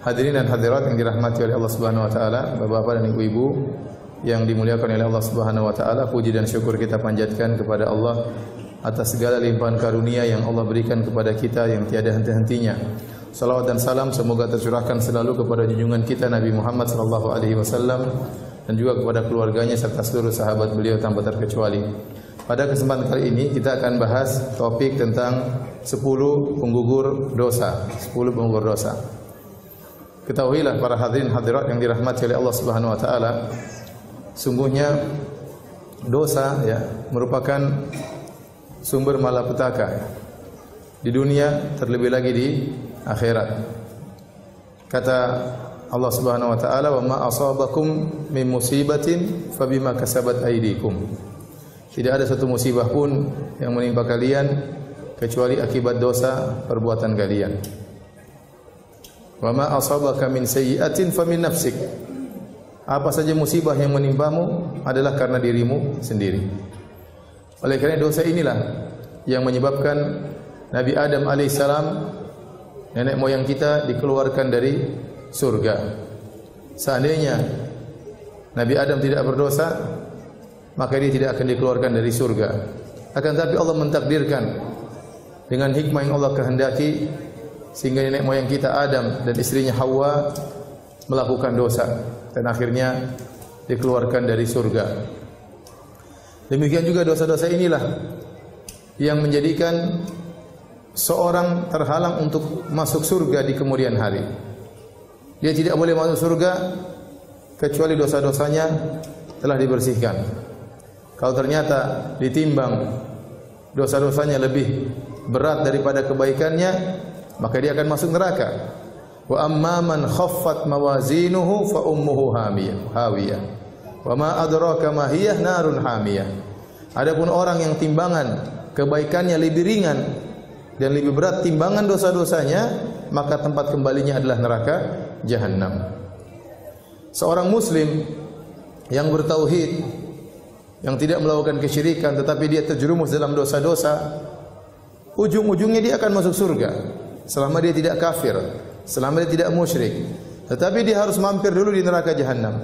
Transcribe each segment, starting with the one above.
Hadirin dan hadirat yang dirahmati oleh Allah Subhanahu wa taala, Bapak-bapak dan Ibu-ibu yang dimuliakan oleh Allah Subhanahu wa taala, puji dan syukur kita panjatkan kepada Allah atas segala limpahan karunia yang Allah berikan kepada kita yang tiada henti-hentinya. Salawat dan salam semoga tercurahkan selalu kepada junjungan kita Nabi Muhammad sallallahu alaihi wasallam dan juga kepada keluarganya serta seluruh sahabat beliau tanpa terkecuali. Pada kesempatan kali ini kita akan bahas topik tentang 10 penggugur dosa. 10 penggugur dosa. Ketahuilah para hadirin hadirat yang dirahmati oleh Allah Subhanahu wa taala, sungguhnya dosa merupakan sumber malapetaka di dunia, terlebih lagi di akhirat. Kata Allah Subhanahu wa taala, "Wa ma asabakum min musibatin fabima kasabat aydikum." Tidak ada satu musibah pun yang menimpa kalian kecuali akibat dosa perbuatan kalian. Wa ma asabaka min sayyi'atin famin nafsik. Apa saja musibah yang menimpamu adalah karena dirimu sendiri. Oleh karena dosa inilah yang menyebabkan Nabi Adam alaihissalam, nenek moyang kita, dikeluarkan dari surga. Seandainya Nabi Adam tidak berdosa, maka dia tidak akan dikeluarkan dari surga. Akan tetapi Allah mentakdirkan dengan hikmah yang Allah kehendaki, sehingga nenek moyang kita Adam dan istrinya Hawa melakukan dosa dan akhirnya dikeluarkan dari surga. Demikian juga dosa-dosa inilah yang menjadikan seorang terhalang untuk masuk surga di kemudian hari. Dia tidak boleh masuk surga kecuali dosa-dosanya telah dibersihkan. Kalau ternyata ditimbang dosa-dosanya lebih berat daripada kebaikannya, maka dia akan masuk neraka. Wa amma man khaffat mawazinuhu fa ummuhu hawiyah. Wa ma adraka ma hiya narun hamiyah. Adapun orang yang timbangan kebaikannya lebih ringan dan lebih berat timbangan dosa-dosanya, maka tempat kembalinya adalah neraka jahanam. Seorang muslim yang bertauhid, yang tidak melakukan kesyirikan tetapi dia terjerumus dalam dosa-dosa, ujung-ujungnya dia akan masuk surga selama dia tidak kafir, selama dia tidak musyrik. Tetapi dia harus mampir dulu di neraka jahanam.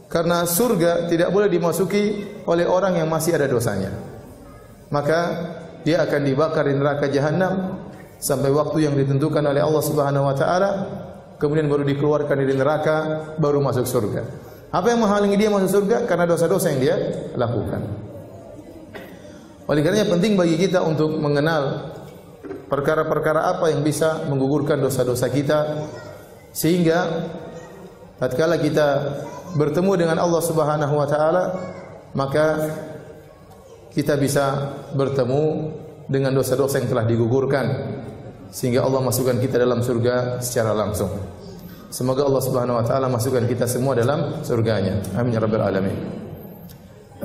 Karena surga tidak boleh dimasuki oleh orang yang masih ada dosanya. Maka dia akan dibakar di neraka jahanam sampai waktu yang ditentukan oleh Allah Subhanahu wa taala, kemudian baru dikeluarkan dari neraka, baru masuk surga. Apa yang menghalangi dia masuk surga? Karena dosa-dosa yang dia lakukan. Oleh karenanya penting bagi kita untuk mengenal perkara-perkara apa yang bisa menggugurkan dosa-dosa kita, sehingga tatkala kita bertemu dengan Allah Subhanahu wa taala, maka kita bisa bertemu dengan dosa-dosa yang telah digugurkan, sehingga Allah masukkan kita dalam surga secara langsung. Semoga Allah Subhanahu wa taala masukkan kita semua dalam surganya. Amin ya rabbal alamin.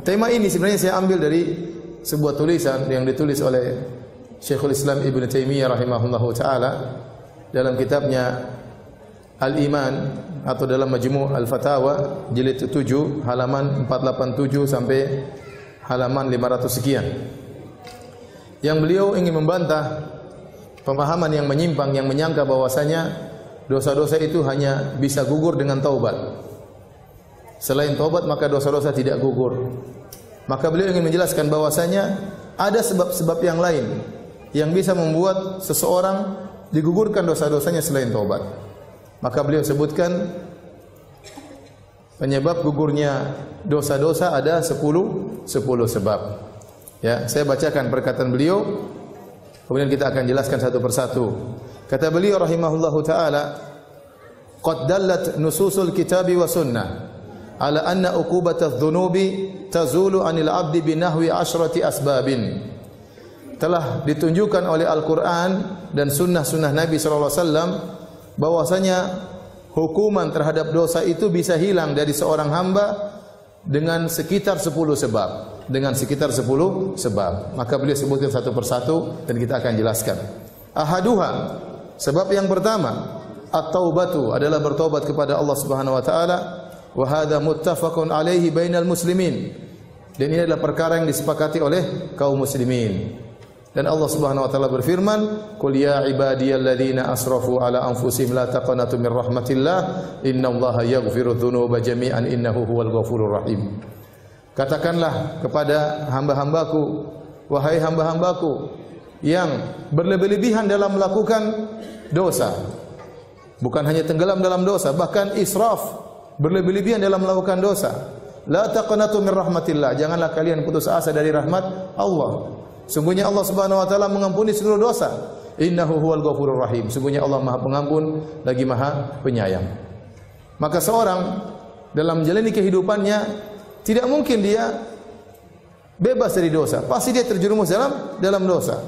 Tema ini sebenarnya saya ambil dari sebuah tulisan yang ditulis oleh Syekhul Islam Ibn Taimiyah rahimahullahu taala dalam kitabnya Al-Iman atau dalam Majmu' Al-Fatawa jilid 7 halaman 487 sampai halaman 500 sekian. Yang beliau ingin membantah pemahaman yang menyimpang yang menyangka bahwasanya dosa-dosa itu hanya bisa gugur dengan taubat. Selain taubat maka dosa-dosa tidak gugur. Maka beliau ingin menjelaskan bahwasanya ada sebab-sebab yang lain yang bisa membuat seseorang digugurkan dosa-dosanya selain taubat. Maka beliau sebutkan penyebab gugurnya dosa-dosa ada 10 sebab. Ya, saya bacakan perkataan beliau, kemudian kita akan jelaskan satu persatu. Kata beliau rahimahullahu taala, "Qad dallat nususul kitabi wa sunnah ala anna uqubatadz dzunubi tazulu 'anil 'abdi binahwi 'ashrati asbabin." Telah ditunjukkan oleh Al-Qur'an dan sunnah-sunnah Nabi sallallahu alaihi wasallam bahwasanya hukuman terhadap dosa itu bisa hilang dari seorang hamba dengan sekitar 10 sebab. Dengan sekitar 10 sebab. Maka beliau sebutkan satu persatu dan kita akan jelaskan. Ahaduha, sebab yang pertama, at-taubatu adalah bertobat kepada Allah Subhanahu wa taala, wa hadza muttafaqun alaihi bainal muslimin. Dan ini adalah perkara yang disepakati oleh kaum muslimin. Dan Allah Subhanahu wa taala berfirman, "Qul ya ibadiyalladzina asrafu ala anfusihim la taqnatu min rahmatillah, innallaha yaghfiru dzunuba jami'an innahu huwal ghafurur rahim." Katakanlah kepada hamba-hambaku, wahai hamba-hambaku yang berlebih-lebihan dalam melakukan dosa. Bukan hanya tenggelam dalam dosa, bahkan israf, berlebih-lebihan dalam melakukan dosa. La taqnatu min rahmatillah, janganlah kalian putus asa dari rahmat Allah. Sungguhnya Allah Subhanahu wa taala mengampuni seluruh dosa. Innahu huwal ghafurur rahim. Sungguhnya Allah Maha Pengampun lagi Maha Penyayang. Maka seorang dalam menjalani kehidupannya tidak mungkin dia bebas dari dosa. Pasti dia terjerumus dalam dosa.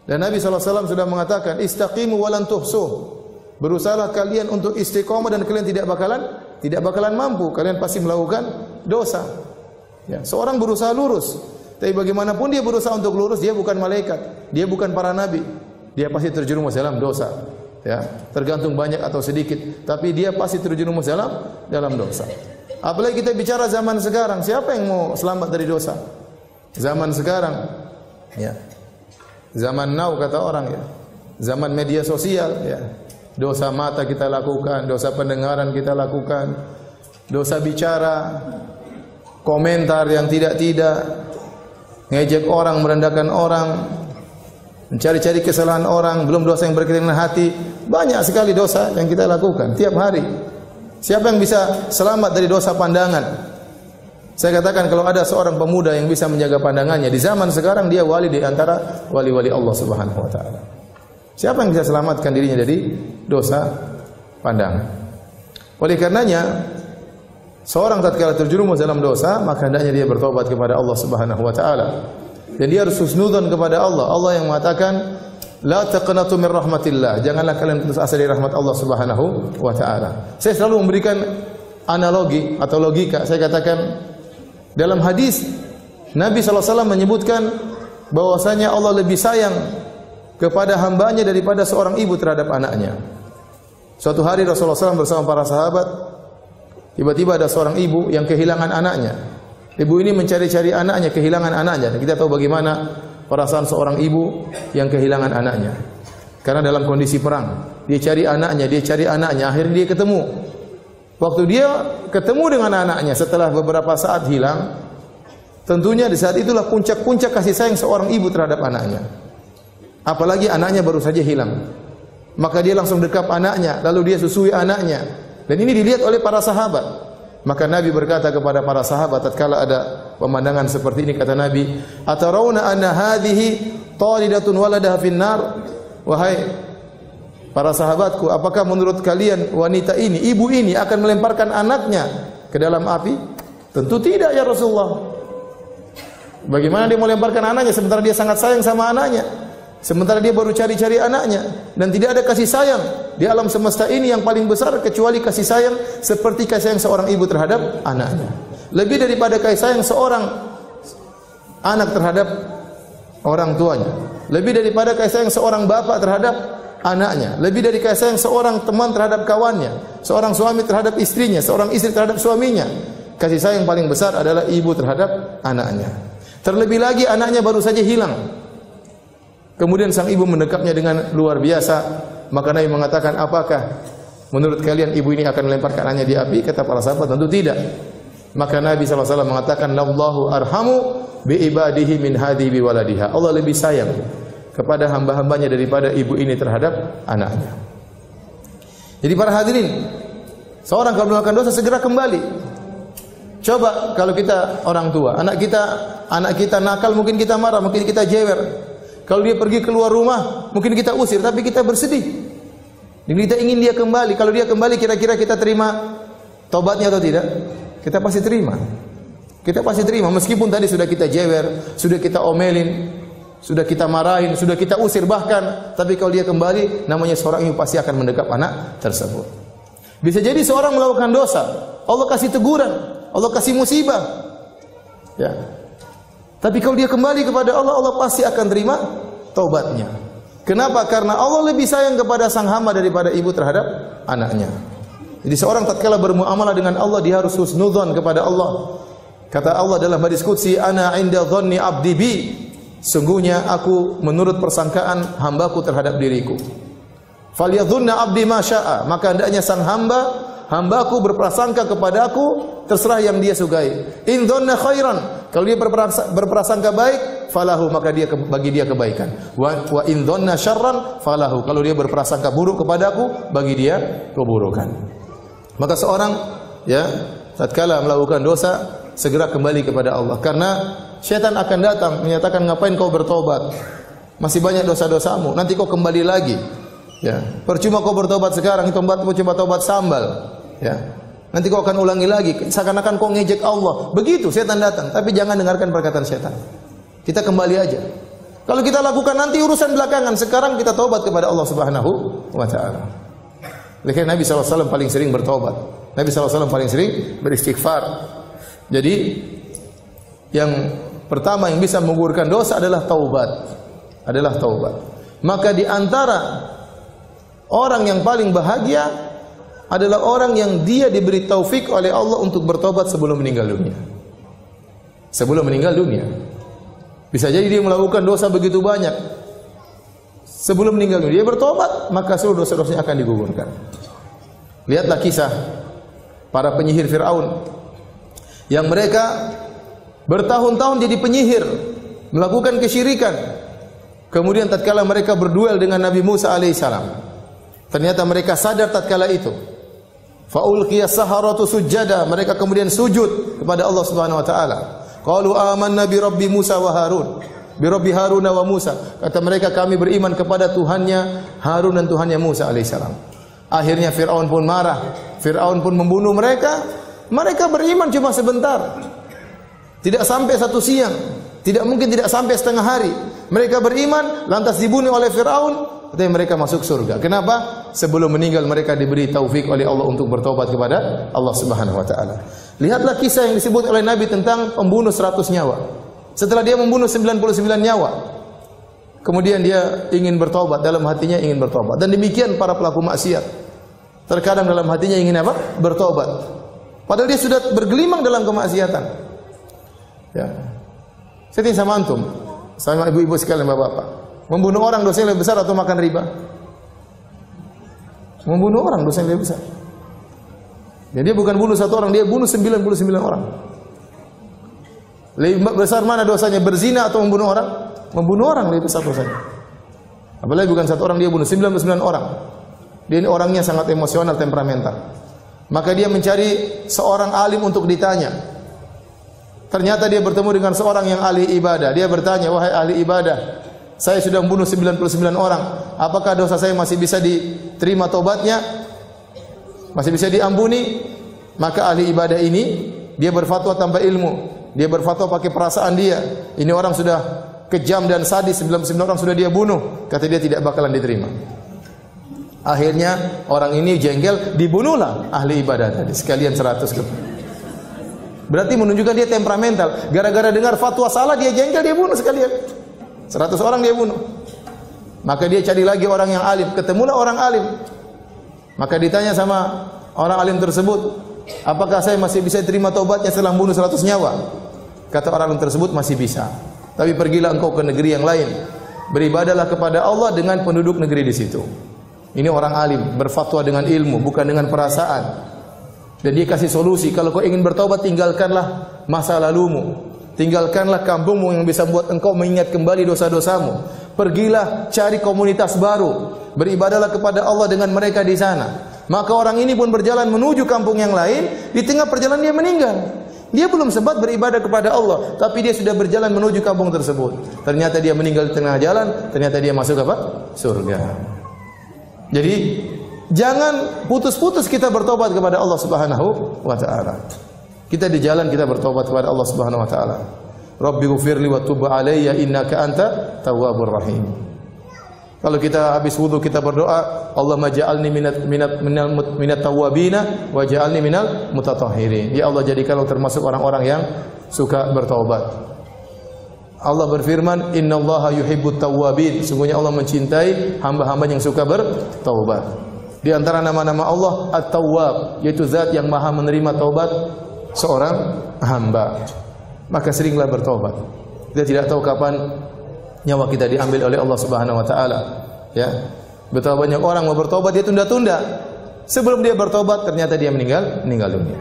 Dan Nabi SAW sudah mengatakan, istaqimu walan tuhsuh. Berusahalah kalian untuk istiqomah dan kalian tidak bakalan mampu. Kalian pasti melakukan dosa. Ya, seorang berusaha lurus. Tapi bagaimanapun dia berusaha untuk lurus, dia bukan malaikat, dia bukan para nabi. Dia pasti terjerumus dalam dosa. Ya, tergantung banyak atau sedikit, tapi dia pasti terjerumus dalam dosa. Apalagi kita bicara zaman sekarang, siapa yang mau selamat dari dosa? Zaman sekarang, ya. Zaman now kata orang ya. Zaman media sosial ya. Dosa mata kita lakukan, dosa pendengaran kita lakukan, dosa bicara, komentar yang tidak-tidak, ngejek orang, merendahkan orang, mencari-cari kesalahan orang, belum dosa yang berkaitan dengan hati. Banyak sekali dosa yang kita lakukan tiap hari. Siapa yang bisa selamat dari dosa pandangan? Saya katakan kalau ada seorang pemuda yang bisa menjaga pandangannya di zaman sekarang, dia wali di antara wali-wali Allah Subhanahu wa taala. Siapa yang bisa selamatkan dirinya dari dosa pandangan? Oleh karenanya, seorang tatkala terjerumus dalam dosa, maka hendaknya dia bertobat kepada Allah Subhanahu wa taala. Dan dia harus husnudzon kepada Allah. Allah yang mengatakan, "La taqnatu min rahmatillah." Janganlah kalian putus asa dari rahmat Allah Subhanahu wa taala. Saya selalu memberikan analogi atau logika. Saya katakan dalam hadis Nabi SAW menyebutkan bahwasanya Allah lebih sayang kepada hambanya daripada seorang ibu terhadap anaknya. Suatu hari Rasulullah SAW bersama para sahabat, tiba-tiba ada seorang ibu yang kehilangan anaknya. Ibu ini mencari-cari anaknya, kehilangan anaknya. Dan kita tahu bagaimana perasaan seorang ibu yang kehilangan anaknya. Karena dalam kondisi perang, dia cari anaknya, akhirnya dia ketemu. Waktu dia ketemu dengan anaknya setelah beberapa saat hilang, tentunya di saat itulah puncak-puncak kasih sayang seorang ibu terhadap anaknya. Apalagi anaknya baru saja hilang. Maka dia langsung dekap anaknya, lalu dia susui anaknya. Dan ini dilihat oleh para sahabat. Maka Nabi berkata kepada para sahabat tatkala ada pemandangan seperti ini, kata Nabi, "Atarawna anna hadhihi talidatun waladaha finnar?" Wahai para sahabatku, apakah menurut kalian wanita ini, ibu ini akan melemparkan anaknya ke dalam api? Tentu tidak ya Rasulullah. Bagaimana dia melemparkan anaknya sementara dia sangat sayang sama anaknya? Sementara dia baru cari-cari anaknya dan tidak ada kasih sayang di alam semesta ini yang paling besar kecuali kasih sayang seperti kasih sayang seorang ibu terhadap anaknya. Lebih daripada kasih sayang seorang anak terhadap orang tuanya. Lebih daripada kasih sayang seorang bapak terhadap anaknya. Lebih dari kasih sayang seorang teman terhadap kawannya, seorang suami terhadap istrinya, seorang istri terhadap suaminya. Kasih sayang paling besar adalah ibu terhadap anaknya. Terlebih lagi anaknya baru saja hilang. Kemudian sang ibu mendekapnya dengan luar biasa. Maka Nabi mengatakan, apakah menurut kalian ibu ini akan melemparkan anaknya di api? Kata para sahabat, tentu tidak. Maka Nabi SAW mengatakan, "Lallahu arhamu bi ibadihi min hadhihi bi waladiha." Allah lebih sayang kepada hamba-hambanya daripada ibu ini terhadap anaknya. Jadi para hadirin, seorang kalau melakukan dosa segera kembali. Coba kalau kita orang tua, anak kita nakal, mungkin kita marah, mungkin kita jewer. Kalau dia pergi keluar rumah, mungkin kita usir, tapi kita bersedih. Dan kita ingin dia kembali. Kalau dia kembali, kira-kira kita terima tobatnya atau tidak? Kita pasti terima. Kita pasti terima. Meskipun tadi sudah kita jewer, sudah kita omelin, sudah kita marahin, sudah kita usir bahkan. Tapi kalau dia kembali, namanya seorang ibu pasti akan mendekap anak tersebut. Bisa jadi seorang melakukan dosa, Allah kasih teguran, Allah kasih musibah. Ya. Tapi kalau dia kembali kepada Allah, Allah pasti akan terima taubatnya. Kenapa? Karena Allah lebih sayang kepada sang hamba daripada ibu terhadap anaknya. Jadi seorang tatkala bermuamalah dengan Allah, dia harus husnudzon kepada Allah. Kata Allah dalam hadis qudsi, "Ana 'inda dhanni 'abdi bi." sungguhnya aku menurut persangkaan hambaku terhadap diriku. Falyadhunna 'abdi ma syaa, maka hendaknya sang hambaku berprasangka kepadaku terserah yang dia sukai. In dhanna khairan, kalau dia berprasangka baik, falahu, maka bagi dia kebaikan. Wa in dhanna syarran falahu, kalau dia berprasangka buruk kepadaku, bagi dia keburukan. Maka seorang tatkala melakukan dosa segera kembali kepada Allah, karena syaitan akan datang menyatakan, ngapain kau bertobat? Masih banyak dosa-dosamu, nanti kau kembali lagi. Percuma kau bertobat sekarang, itu coba tobat sambal. Nanti kau akan ulangi lagi, seakan-akan kau ngejek Allah. Begitu setan datang, tapi jangan dengarkan perkataan setan. Kita kembali aja. Kalau kita lakukan nanti urusan belakangan, sekarang kita tobat kepada Allah Subhanahu wa taala. Karena Nabi SAW paling sering bertobat. Nabi SAW paling sering beristighfar. Jadi yang pertama yang bisa menggugurkan dosa adalah taubat. Maka di antara orang yang paling bahagia adalah orang yang dia diberi taufik oleh Allah untuk bertobat sebelum meninggal dunia. Sebelum meninggal dunia. Bisa jadi dia melakukan dosa begitu banyak. Sebelum meninggal dunia dia bertobat, maka seluruh dosa-dosanya akan digugurkan. Lihatlah kisah para penyihir Fir'aun yang mereka bertahun-tahun jadi penyihir, melakukan kesyirikan. Kemudian tatkala mereka berduel dengan Nabi Musa alaihissalam, ternyata mereka sadar tatkala itu. Faulqiya saharatu sujada, mereka kemudian sujud kepada Allah Subhanahu wa taala. Qalu amanna bi rabbi Musa wa Harun, bi rabbi Harun wa Musa. Kata mereka, kami beriman kepada Tuhannya Harun dan Tuhannya Musa alaihissalam. Akhirnya Fir'aun pun marah, Fir'aun pun membunuh mereka. Mereka beriman cuma sebentar, tidak sampai satu siang, tidak mungkin tidak sampai setengah hari. Mereka beriman, lantas dibunuh oleh Fir'aun. Tapi mereka masuk surga. Kenapa? Sebelum meninggal mereka diberi taufik oleh Allah untuk bertobat kepada Allah Subhanahu wa taala. Lihatlah kisah yang disebut oleh Nabi tentang pembunuh 100 nyawa. Setelah dia membunuh 99 nyawa, kemudian dia ingin bertobat, dalam hatinya ingin bertobat. Dan demikian para pelaku maksiat. Terkadang dalam hatinya ingin apa? Bertobat. Padahal dia sudah bergelimang dalam kemaksiatan. Saya tanya sama antum, sama ibu-ibu sekalian, bapak-bapak. Membunuh orang dosanya lebih besar atau makan riba? Membunuh orang dosanya lebih besar. Jadi dia bukan bunuh satu orang, dia bunuh 99 orang. Lebih besar mana dosanya, berzina atau membunuh orang? Membunuh orang lebih besar dosanya. Apalagi bukan satu orang, dia bunuh 99 orang. Dia ini orangnya sangat emosional, temperamental. Maka dia mencari seorang alim untuk ditanya. Ternyata dia bertemu dengan seorang yang ahli ibadah. Dia bertanya, wahai ahli ibadah, saya sudah membunuh 99 orang. Apakah dosa saya masih bisa diterima tobatnya? Masih bisa diampuni? Maka ahli ibadah ini, dia berfatwa tanpa ilmu. Dia berfatwa pakai perasaan dia. Ini orang sudah kejam dan sadis, 99 orang sudah dia bunuh. Kata dia tidak bakalan diterima. Akhirnya orang ini jengkel, dibunuhlah ahli ibadah tadi. Sekalian 100. Berarti menunjukkan dia temperamental. Gara-gara dengar fatwa salah, dia jengkel, dia bunuh sekalian. 100 orang dia bunuh. Maka dia cari lagi orang yang alim. Ketemulah orang alim. Maka ditanya sama orang alim tersebut, apakah saya masih bisa terima taubatnya setelah membunuh 100 nyawa? Kata orang alim tersebut, masih bisa. Tapi pergilah engkau ke negeri yang lain. Beribadahlah kepada Allah dengan penduduk negeri di situ. Ini orang alim, berfatwa dengan ilmu, bukan dengan perasaan. Dan dia kasih solusi, kalau kau ingin bertaubat, tinggalkanlah masa lalumu. Tinggalkanlah kampungmu yang bisa membuat engkau mengingat kembali dosa-dosamu. Pergilah cari komunitas baru. Beribadahlah kepada Allah dengan mereka di sana. Maka orang ini pun berjalan menuju kampung yang lain. Di tengah perjalanan dia meninggal. Dia belum sempat beribadah kepada Allah, tapi dia sudah berjalan menuju kampung tersebut. Ternyata dia meninggal di tengah jalan. Ternyata dia masuk apa? Surga. Jadi jangan putus-putus kita bertobat kepada Allah Subhanahu wa taala. Kita di jalan kita bertobat kepada Allah Subhanahu wa taala. Rabbighfirli wa tub alayya innaka anta tawwabur rahim. Kalau kita habis wudu kita berdoa, Allahumma ja'alni minat tawwabina wa ja'alni minal mutatahhirin. Ya Allah, jadikanlah termasuk orang-orang yang suka bertobat. Allah berfirman, innallaha yuhibbut tawwabin. Sungguhnya Allah mencintai hamba-hamba yang suka bertaubat. Di antara nama-nama Allah At-Tawwab, yaitu zat yang maha menerima taubat seorang hamba. Maka seringlah bertobat. Kita tidak tahu kapan nyawa kita diambil oleh Allah Subhanahu wa taala. Ya. Betapa banyak orang mau bertobat dia tunda-tunda. Sebelum dia bertobat ternyata dia meninggal dunia.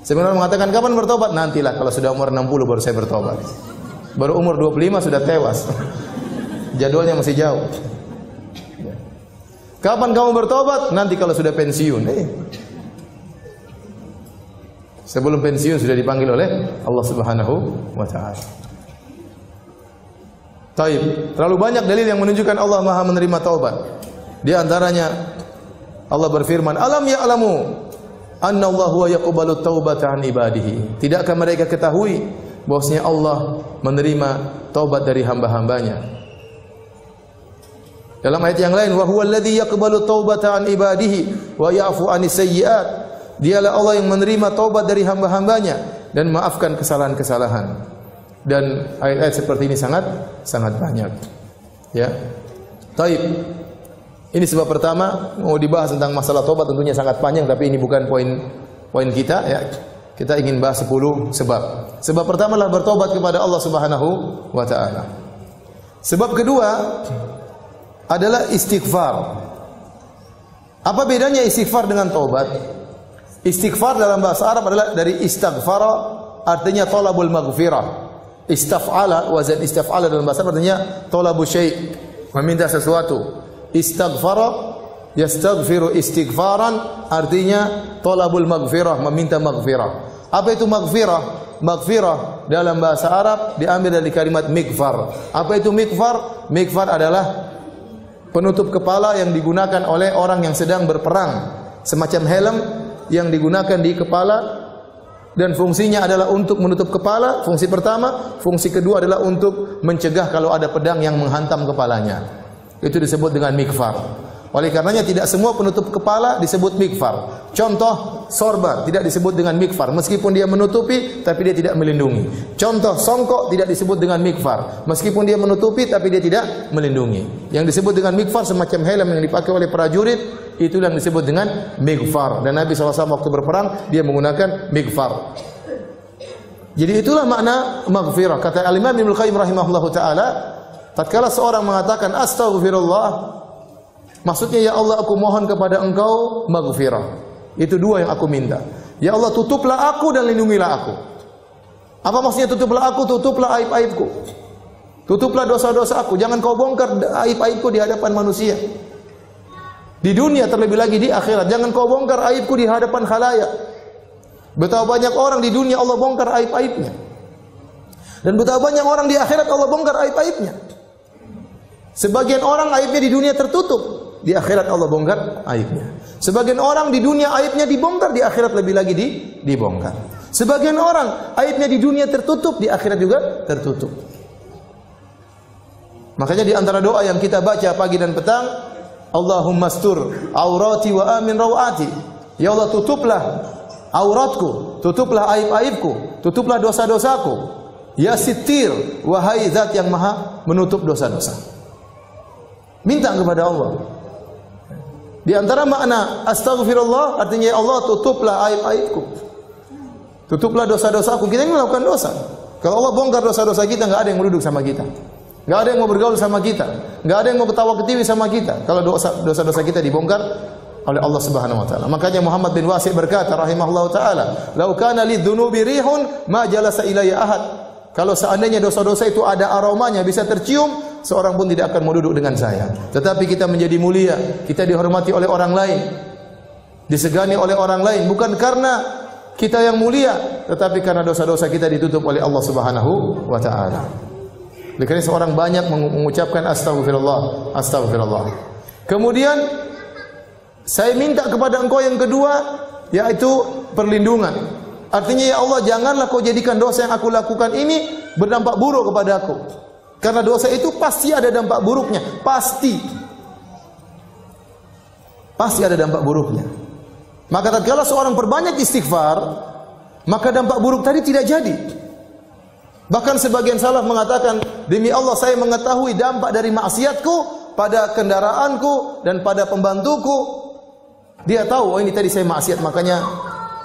Sebenarnya mengatakan kapan bertobat? Nantilah kalau sudah umur 60 baru saya bertobat. Baru umur 25 sudah tewas. Jadwalnya masih jauh. Kapan kamu bertobat? Nanti kalau sudah pensiun. Sebelum pensiun sudah dipanggil oleh Allah Subhanahu wa taala. Taib. Terlalu banyak dalil yang menunjukkan Allah Maha menerima taubat. Di antaranya Allah berfirman, "Alam ya'lamu anna Allah huwa yaqbalu taubata an ibadihi." Tidakkah mereka ketahui bahwasanya Allah menerima taubat dari hamba-hambanya? Dalam ayat yang lain, wa huwal ladzi yaqbalu taubata an ibadihi wa ya'fu anis sayyi'at. Dialah Allah yang menerima taubat dari hamba-hambanya dan maafkan kesalahan-kesalahan. Dan ayat-ayat seperti ini sangat banyak. Ya. Taib. Ini sebab pertama, mau dibahas tentang masalah taubat tentunya sangat panjang, tapi ini bukan poin kita ya. Kita ingin bahas 10 sebab. Sebab pertama adalah bertobat kepada Allah Subhanahu wa taala. Sebab kedua adalah istighfar. Apa bedanya istighfar dengan taubat? Istighfar dalam bahasa Arab adalah dari istaghfara, artinya talabul maghfirah. Istaf'ala, wazan istaf'ala dalam bahasa Arab artinya talabu syai', meminta sesuatu. Istaghfara yastaghfiru istighfaran, artinya talabul maghfirah, meminta maghfirah. Apa itu maghfirah? Maghfirah dalam bahasa Arab diambil dari kalimat mikfar. Apa itu mikfar? Mikfar adalah penutup kepala yang digunakan oleh orang yang sedang berperang, semacam helm yang digunakan di kepala dan fungsinya adalah untuk menutup kepala, fungsi pertama. Fungsi kedua adalah untuk mencegah kalau ada pedang yang menghantam kepalanya. Itu disebut dengan mikfar. Oleh karenanya tidak semua penutup kepala disebut mikfar. Contoh, sorban tidak disebut dengan mikfar meskipun dia menutupi tapi dia tidak melindungi. Contoh, songkok tidak disebut dengan mikfar meskipun dia menutupi tapi dia tidak melindungi. Yang disebut dengan mikfar semacam helm yang dipakai oleh prajurit, itu yang disebut dengan mikfar. Dan Nabi SAW waktu berperang dia menggunakan mikfar. Jadi itulah makna maghfirah. Kata Al-Imam Ibnu Qayyim rahimahullahu taala, tatkala seorang mengatakan astaghfirullah, maksudnya ya Allah aku mohon kepada Engkau maghfirah. Itu dua yang aku minta. Ya Allah tutuplah aku dan lindungilah aku. Apa maksudnya tutuplah aku? Tutuplah aib-aibku. Tutuplah dosa-dosa aku. Jangan kau bongkar aib-aibku di hadapan manusia. Di dunia terlebih lagi di akhirat. Jangan kau bongkar aibku di hadapan khalayak. Betapa banyak orang di dunia Allah bongkar aib-aibnya. Dan betapa banyak orang di akhirat Allah bongkar aib-aibnya. Sebagian orang aibnya di dunia tertutup. Di akhirat Allah bongkar aibnya. Sebagian orang di dunia aibnya dibongkar, di akhirat lebih lagi dibongkar. Sebagian orang aibnya di dunia tertutup, di akhirat juga tertutup. Makanya di antara doa yang kita baca pagi dan petang, Allahumma astur aurati wa amin rawati. Ya Allah tutuplah auratku, tutuplah aib-aibku, tutuplah dosa-dosaku. Ya Sittir, wahai Zat yang Maha menutup dosa-dosa. Minta kepada Allah. Di antara makna astaghfirullah artinya ya Allah tutuplah aib-aibku. Tutuplah dosa-dosaku. Kita ini melakukan dosa. Kalau Allah bongkar dosa-dosa kita, enggak ada yang mau duduk sama kita. Enggak ada yang mau bergaul sama kita. Enggak ada yang mau ketawa ketiwi sama kita. Kalau dosa-dosa kita dibongkar oleh Allah Subhanahu wa taala. Makanya Muhammad bin Wasi' berkata rahimahullahu taala, "Lau kana lidzunubi rihun ma jalasa ilayya ahad." Kalau seandainya dosa-dosa itu ada aromanya, bisa tercium, seorang pun tidak akan mau duduk dengan saya. Tetapi kita menjadi mulia, kita dihormati oleh orang lain, disegani oleh orang lain, bukan karena kita yang mulia, tetapi karena dosa-dosa kita ditutup oleh Allah Subhanahu wa taala. Oleh karena seorang banyak mengucapkan astagfirullah, astagfirullah. Kemudian saya minta kepada Engkau yang kedua, yaitu perlindungan. Artinya ya Allah janganlah kau jadikan dosa yang aku lakukan ini berdampak buruk kepada aku. Karena dosa itu pasti ada dampak buruknya. Pasti ada dampak buruknya. Maka tatkala seorang perbanyak istighfar, maka dampak buruk tadi tidak jadi. Bahkan sebagian salaf mengatakan, demi Allah saya mengetahui dampak dari maksiatku pada kendaraanku dan pada pembantuku. Dia tahu, oh ini tadi saya maksiat, makanya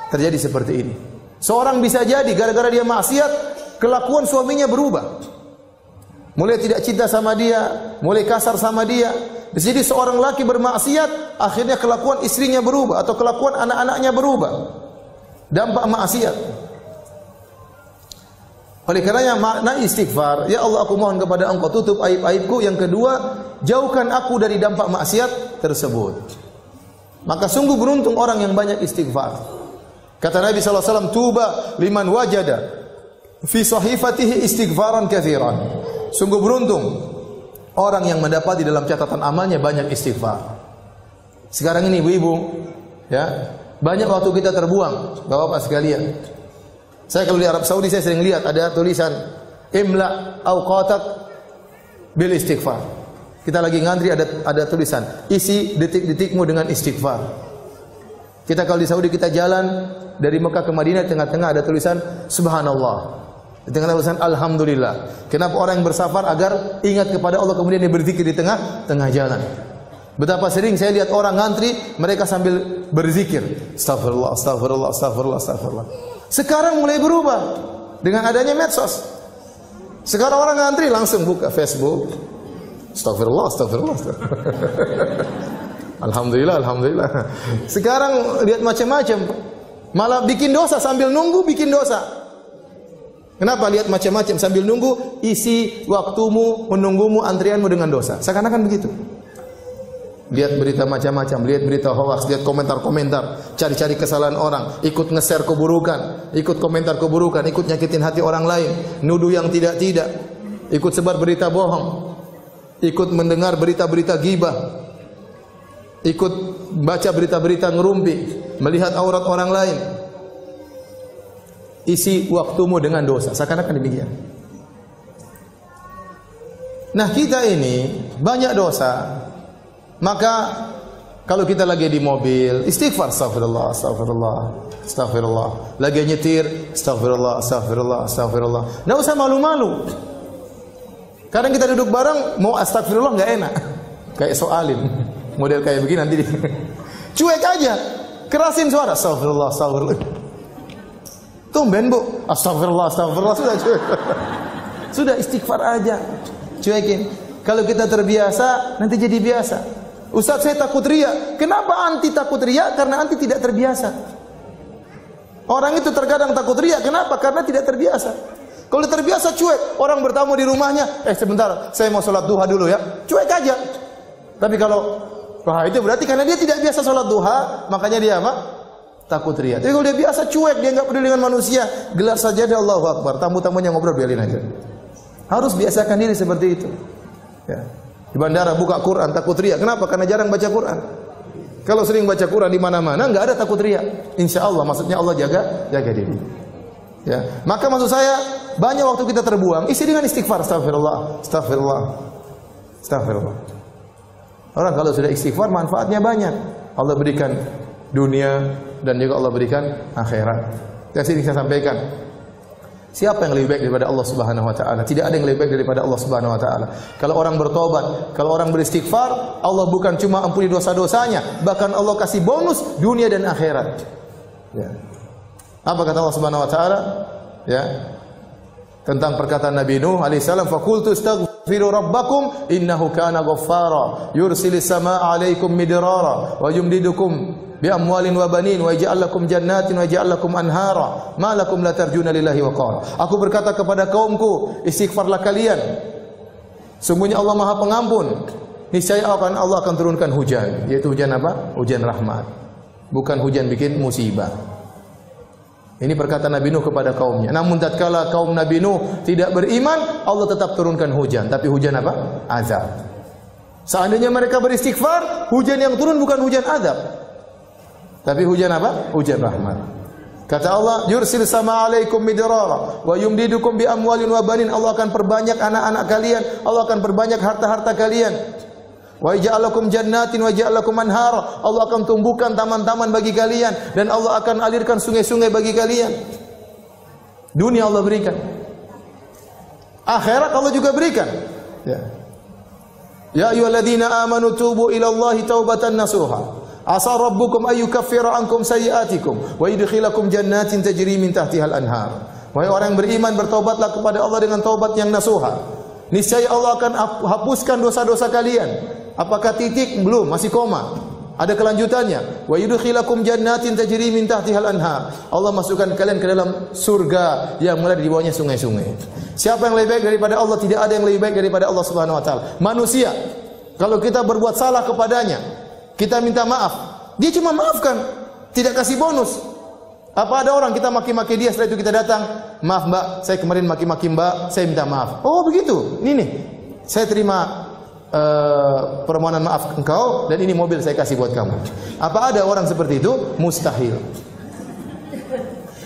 terjadi seperti ini. Seorang bisa jadi gara-gara dia maksiat, kelakuan suaminya berubah. mulai tidak cinta sama dia, mulai kasar sama dia. Di sini seorang laki bermaksiat, akhirnya kelakuan istrinya berubah atau kelakuan anak-anaknya berubah. Dampak maksiat. Oleh karenanya makna istighfar, ya Allah aku mohon kepada Engkau tutup aib-aibku. Yang kedua, jauhkan aku dari dampak maksiat tersebut. Maka sungguh beruntung orang yang banyak istighfar. Kata Nabi sallallahu alaihi wasallam, tuba liman wajada fi sahifatihi istighfaran katsiran. Sungguh beruntung orang yang mendapati dalam catatan amalnya banyak istighfar. Sekarang ini ibu-ibu, ya, banyak waktu kita terbuang, Bapak-bapak sekalian. Saya kalau di Arab Saudi saya sering lihat ada tulisan imla awqatak bil istighfar. Kita lagi ngantri ada tulisan isi detik-detikmu dengan istighfar. Kita kalau di Saudi kita jalan dari Mekah ke Madinah, tengah-tengah ada tulisan subhanallah. Di tengah tulisan alhamdulillah. Kenapa orang yang bersafar agar ingat kepada Allah kemudian dia berzikir di tengah jalan. Betapa sering saya lihat orang ngantri mereka sambil berzikir. Astagfirullah, astagfirullah, astagfirullah, astagfirullah. Sekarang mulai berubah dengan adanya medsos. Sekarang orang ngantri langsung buka Facebook. Astagfirullah, astagfirullah. Alhamdulillah, alhamdulillah. Sekarang lihat macam-macam. Malah bikin dosa sambil nunggu bikin dosa. Kenapa lihat macam-macam sambil nunggu? Isi waktumu menunggumu antrianmu dengan dosa. Seakan-akan begitu. Lihat berita macam-macam, lihat berita hoax, lihat komentar-komentar, cari-cari kesalahan orang, ikut nge-share keburukan, ikut komentar keburukan, ikut nyakitin hati orang lain, nuduh yang tidak-tidak, ikut sebar berita bohong, ikut mendengar berita-berita ghibah, ikut baca berita-berita ngerumpi, melihat aurat orang lain. Isi waktumu dengan dosa, seakan-akan demikian. Nah, kita ini banyak dosa. Maka kalau kita lagi di mobil, istighfar, astagfirullah, astagfirullah, astagfirullah. Lagi nyetir, astagfirullah, astagfirullah, astagfirullah. Nggak usah malu-malu. Kadang kita duduk bareng, mau astagfirullah nggak enak. Kayak soalin, model kayak begini nanti. Cuek aja, kerasin suara, astagfirullah, astagfirullah. Tumben bu, astagfirullah, astagfirullah, sudah cuek. Sudah istighfar aja, cuekin. Kalau kita terbiasa, nanti jadi biasa. Ustaz saya takut riya. Kenapa anti takut riya? Karena anti tidak terbiasa. Orang itu terkadang takut riya. Kenapa? Karena tidak terbiasa. Kalau terbiasa cuek, orang bertamu di rumahnya, sebentar, saya mau sholat duha dulu ya. Cuek aja. Tapi kalau itu berarti karena dia tidak biasa sholat duha, makanya dia apa? Takut riya. Tapi kalau dia biasa cuek, dia nggak peduli dengan manusia, gelar saja dia Allahu Akbar. Tamu-tamunya ngobrol biarin aja. Harus biasakan diri seperti itu. Ya. Di bandara buka Quran takut riya. Kenapa? Karena jarang baca Quran. Kalau sering baca Quran di mana-mana enggak ada takut riya. Insyaallah, maksudnya Allah jaga diri. Ya. Maka maksud saya banyak waktu kita terbuang, isi dengan istighfar, astagfirullah, astagfirullah. Astagfirullah. Orang kalau sudah istighfar manfaatnya banyak. Allah berikan dunia dan juga Allah berikan akhirat. Yang saya sampaikan. Siapa yang lebih baik daripada Allah Subhanahu wa taala? Tidak ada yang lebih baik daripada Allah Subhanahu wa taala. Kalau orang bertobat, kalau orang beristighfar, Allah bukan cuma ampuni dosa-dosanya, bahkan Allah kasih bonus dunia dan akhirat. Ya. Apa kata Allah Subhanahu wa taala? Ya. Tentang perkataan Nabi Nuh alaihissalam, "Faqultu astaghfiru rabbakum innahu kana ghaffara, yursilis samaa'a 'alaikum midrara wa yumdidukum bi amwalin wa banin wa yaj'al lakum jannatin wa yaj'al lakum anhara ma lakum la tarjuna lillahi waqara." Aku berkata kepada kaumku, istighfarlah kalian. Sungguhnya Allah Maha Pengampun. Niscaya Allah akan turunkan hujan, yaitu hujan apa? Hujan rahmat. Bukan hujan bikin musibah. Ini perkataan Nabi Nuh kepada kaumnya. Namun tatkala kaum Nabi Nuh tidak beriman, Allah tetap turunkan hujan, tapi hujan apa? Azab. Seandainya mereka beristighfar, hujan yang turun bukan hujan azab, tapi hujan apa? Hujan rahmat. Kata Allah, "Yursil sama 'alaikum midrara wa yumdidukum bi amwalin wa banin." Allah akan perbanyak anak-anak kalian, Allah akan perbanyak harta-harta kalian. Wa yaj'al lakum jannatin wa yaj'al lakum anhara. Allah akan tumbuhkan taman-taman bagi kalian dan Allah akan alirkan sungai-sungai bagi kalian. Dunia Allah berikan. Akhirat Allah juga berikan. Ya. Ya ayyuhalladzina amanu tubu ila Allahi taubatan nasuha. Asa rabbukum ay yukaffira ankum sayyi'atikum wa yudkhilakum jannatin tajri min tahtiha al-anhar. Wahai orang yang beriman, bertobatlah kepada Allah dengan taubat yang nasuha. Niscaya Allah akan hapuskan dosa-dosa kalian. Apakah titik? Belum, masih koma. Ada kelanjutannya. Wa yudkhilakum jannatin tajri min tahtihal anhar. Allah masukkan kalian ke dalam surga yang mengalir di bawahnya sungai-sungai. Siapa yang lebih baik daripada Allah? Tidak ada yang lebih baik daripada Allah Subhanahu wa taala. Manusia, kalau kita berbuat salah kepadanya, kita minta maaf, dia cuma maafkan, tidak kasih bonus. Apa ada orang kita maki-maki dia, setelah itu kita datang, maaf Mbak, saya kemarin maki-maki Mbak, saya minta maaf. Oh begitu, ini nih, saya terima permohonan maaf engkau dan ini mobil saya kasih buat kamu. Apa ada orang seperti itu? Mustahil.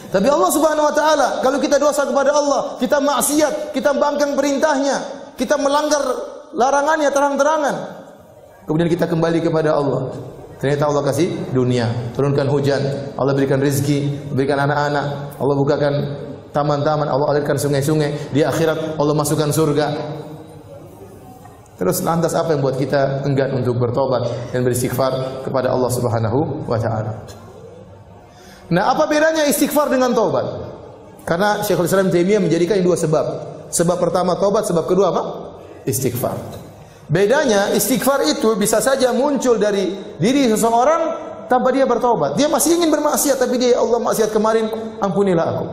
Tapi Allah Subhanahu wa taala, kalau kita dosa kepada Allah, kita maksiat, kita bangkang perintahnya, kita melanggar larangannya terang-terangan, kemudian kita kembali kepada Allah. Ternyata Allah kasih dunia, turunkan hujan, Allah berikan rezeki, berikan anak-anak, Allah bukakan taman-taman, Allah alirkan sungai-sungai. Di akhirat Allah masukkan surga. Terus lantas apa yang buat kita enggan untuk bertobat dan beristighfar kepada Allah Subhanahu wa taala? Nah, apa bedanya istighfar dengan taubat? Karena Syekhul Islam Taimiyah menjadikan dua sebab. Sebab pertama taubat, sebab kedua apa? Istighfar. Bedanya istighfar itu bisa saja muncul dari diri seseorang tanpa dia bertaubat. Dia masih ingin bermaksiat tapi dia, ya Allah, maksiat kemarin, ampunilah aku.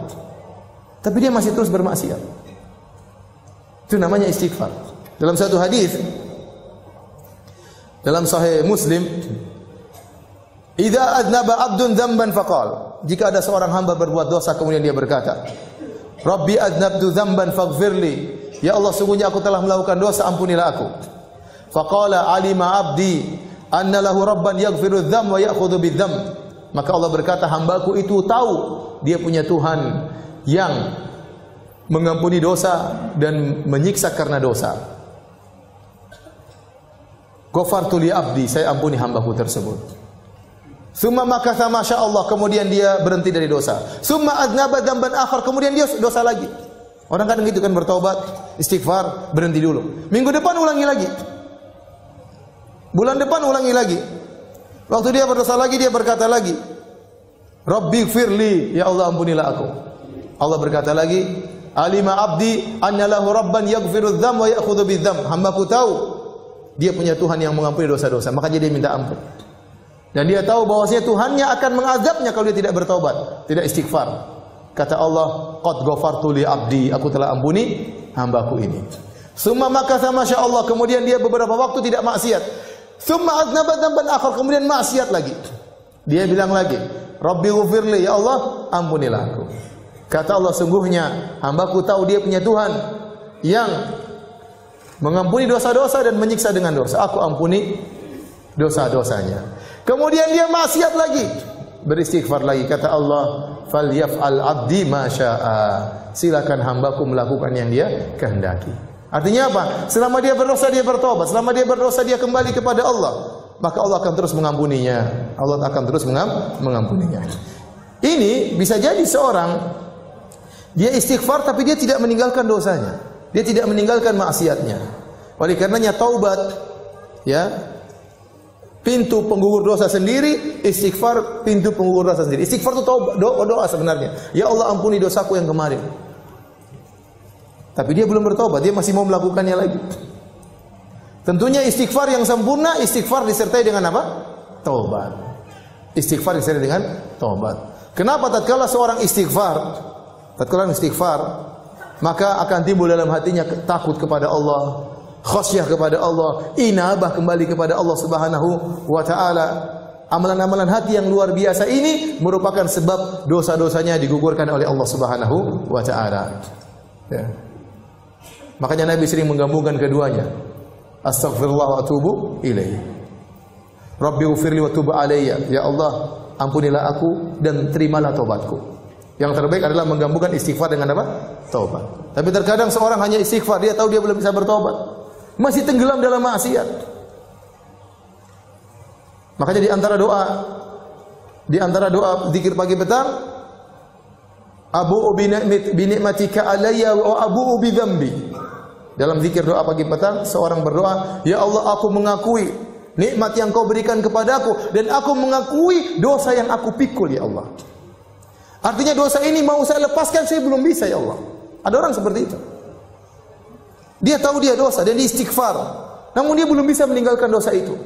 Tapi dia masih terus bermaksiat. Itu namanya istighfar. Dalam satu hadis dalam Sahih Muslim, "Idza adnaba 'abdun dzamban faqala." Jika ada seorang hamba berbuat dosa kemudian dia berkata, "Rabbi adnabtu dzamban faghfirli." Ya Allah, sungguhnya aku telah melakukan dosa, ampunilah aku. Faqala 'alima 'abdi anna lahu rabban yaghfiru dzam wa ya'khudhu bidzam. Maka Allah berkata, hambaku itu tahu dia punya Tuhan yang mengampuni dosa dan menyiksa karena dosa. Ghafartu li abdi, saya ampuni hambaku tersebut. Summa makatha masya Allah, kemudian dia berhenti dari dosa. Summa adnaba dzamban akhar, kemudian dia dosa lagi. Orang kadang gitu kan, bertobat, istighfar, berhenti dulu. Minggu depan ulangi lagi. Bulan depan ulangi lagi. Waktu dia berdosa lagi, dia berkata lagi, Rabbi firli, ya Allah ampunilah aku. Allah berkata lagi, alima abdi anna lahu rabban yaghfiru dzam wa ya'khudhu bidzam. Hambaku tahu dia punya Tuhan yang mengampuni dosa-dosa, maka dia minta ampun. Dan dia tahu bahwasanya Tuhannya akan mengazabnya kalau dia tidak bertobat, tidak istighfar. Kata Allah, qad ghafartu li abdi, aku telah ampuni hambaku ini. Summa makatha masya Allah, kemudian dia beberapa waktu tidak maksiat. Summa aznaba dzamban akhar, kemudian maksiat lagi. Dia bilang lagi, Rabbi ghfirli, ya Allah ampunilah aku. Kata Allah, sungguhnya hambaku tahu dia punya Tuhan yang mengampuni dosa-dosa dan menyiksa dengan dosa. Aku ampuni dosa-dosanya. Kemudian dia maksiat lagi, beristighfar lagi. Kata Allah, falyaf'al 'abdi ma syaa. Silakan hambaku melakukan yang dia kehendaki. Artinya apa? Selama dia berdosa dia bertobat, selama dia berdosa dia kembali kepada Allah, maka Allah akan terus mengampuninya. Allah akan terus mengampuninya. Ini bisa jadi seorang dia istighfar tapi dia tidak meninggalkan dosanya. Dia tidak meninggalkan maksiatnya. Oleh karenanya taubat, ya, pintu penggugur dosa sendiri, istighfar pintu penggugur dosa sendiri. Istighfar itu doa sebenarnya. Ya Allah ampuni dosaku yang kemarin. Tapi dia belum bertobat, dia masih mau melakukannya lagi. Tentunya istighfar yang sempurna, istighfar disertai dengan apa? Taubat. Istighfar disertai dengan taubat. Kenapa tatkala seorang istighfar, maka akan timbul dalam hatinya takut kepada Allah, khasyah kepada Allah, inabah kembali kepada Allah Subhanahu wa taala. Amalan-amalan hati yang luar biasa ini merupakan sebab dosa-dosanya digugurkan oleh Allah Subhanahu wa taala. Ya. Makanya Nabi sering menggabungkan keduanya. Astaghfirullah wa atubu ilaih. Rabbi ighfirli wa tub alayya. Ya Allah, ampunilah aku dan terimalah taubatku. Yang terbaik adalah menggabungkan istighfar dengan apa? Taubat. Tapi terkadang seorang hanya istighfar, dia tahu dia belum bisa bertobat, masih tenggelam dalam maksiat. Makanya di antara doa zikir pagi petang, abu'u bi ni'matika alayya wa abu'u bi dzambi. Dalam zikir doa pagi petang, seorang berdoa, ya Allah, aku mengakui nikmat yang kau berikan kepadaku dan aku mengakui dosa yang aku pikul, ya Allah. Artinya dosa ini mau saya lepaskan, saya belum bisa, ya Allah. Ada orang seperti itu. Dia tahu dia dosa dan dia istighfar. Namun dia belum bisa meninggalkan dosa itu.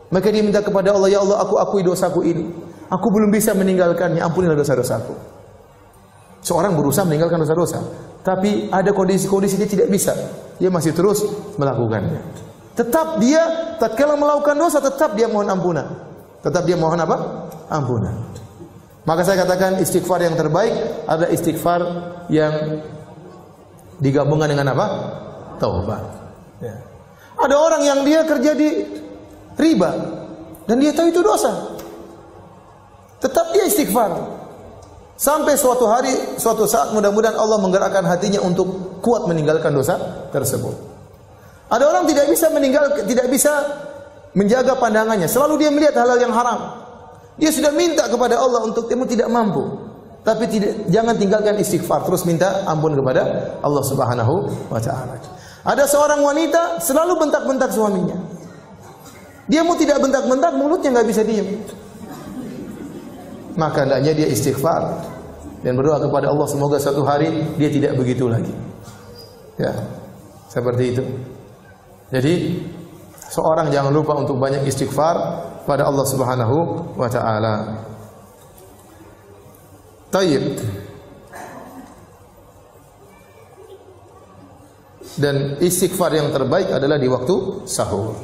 Maka dia minta kepada Allah, ya Allah, aku akui dosaku ini. Aku belum bisa meninggalkannya, ampunilah dosa-dosaku. Seorang berusaha meninggalkan dosa-dosa, tapi ada kondisi-kondisi dia tidak bisa. Dia masih terus melakukannya. Tetap dia tatkala melakukan dosa, tetap dia mohon ampunan. Tetap dia mohon apa? Ampunan. Maka saya katakan istighfar yang terbaik adalah istighfar yang digabungkan dengan apa? Taubat. Ya. Ada orang yang dia kerja di riba dan dia tahu itu dosa. Tetap dia istighfar. Sampai suatu hari, suatu saat mudah-mudahan Allah menggerakkan hatinya untuk kuat meninggalkan dosa tersebut. Ada orang tidak bisa menjaga pandangannya, selalu dia melihat hal-hal yang haram. Dia sudah minta kepada Allah untuk temu tidak mampu. Tapi jangan tinggalkan istighfar, terus minta ampun kepada Allah Subhanahu wa taala. Ada seorang wanita selalu bentak-bentak suaminya. Dia mau tidak bentak-bentak, mulutnya enggak bisa diam. Maka hendaknya dia istighfar dan berdoa kepada Allah semoga suatu hari dia tidak begitu lagi. Ya. Seperti itu. Jadi seorang jangan lupa untuk banyak istighfar pada Allah Subhanahu wa taala. Tayyib. Dan istighfar yang terbaik adalah di waktu sahur.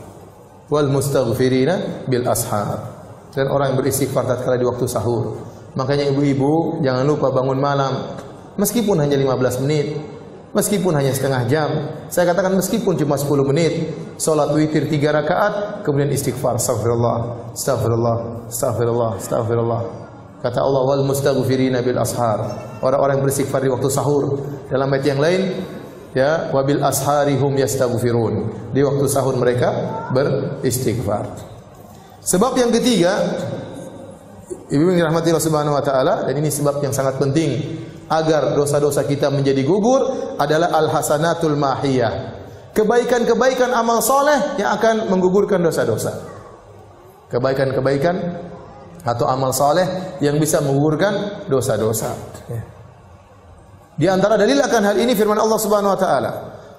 Wal mustaghfirina bil ashar. Dan orang yang beristighfar tatkala di waktu sahur. Makanya ibu-ibu jangan lupa bangun malam meskipun hanya 15 menit, meskipun hanya setengah jam. Saya katakan meskipun cuma 10 menit, salat witir 3 rakaat, kemudian istighfar, astagfirullah, astagfirullah, astagfirullah, astagfirullah. Kata Allah wal mustaghfirina bil ashar. Orang-orang yang beristighfar di waktu sahur. Dalam ayat yang lain, ya, wabil asharihum yastaghfirun. Di waktu sahur mereka beristighfar. Sebab yang ketiga, ibu yang dirahmati Allah Subhanahu wa taala, dan ini sebab yang sangat penting agar dosa-dosa kita menjadi gugur adalah al-hasanatul mahiyah. Kebaikan-kebaikan amal soleh yang akan menggugurkan dosa-dosa. Kebaikan-kebaikan atau amal soleh yang bisa menggugurkan dosa-dosa. Di antara dalil akan hal ini firman Allah Subhanahu wa taala,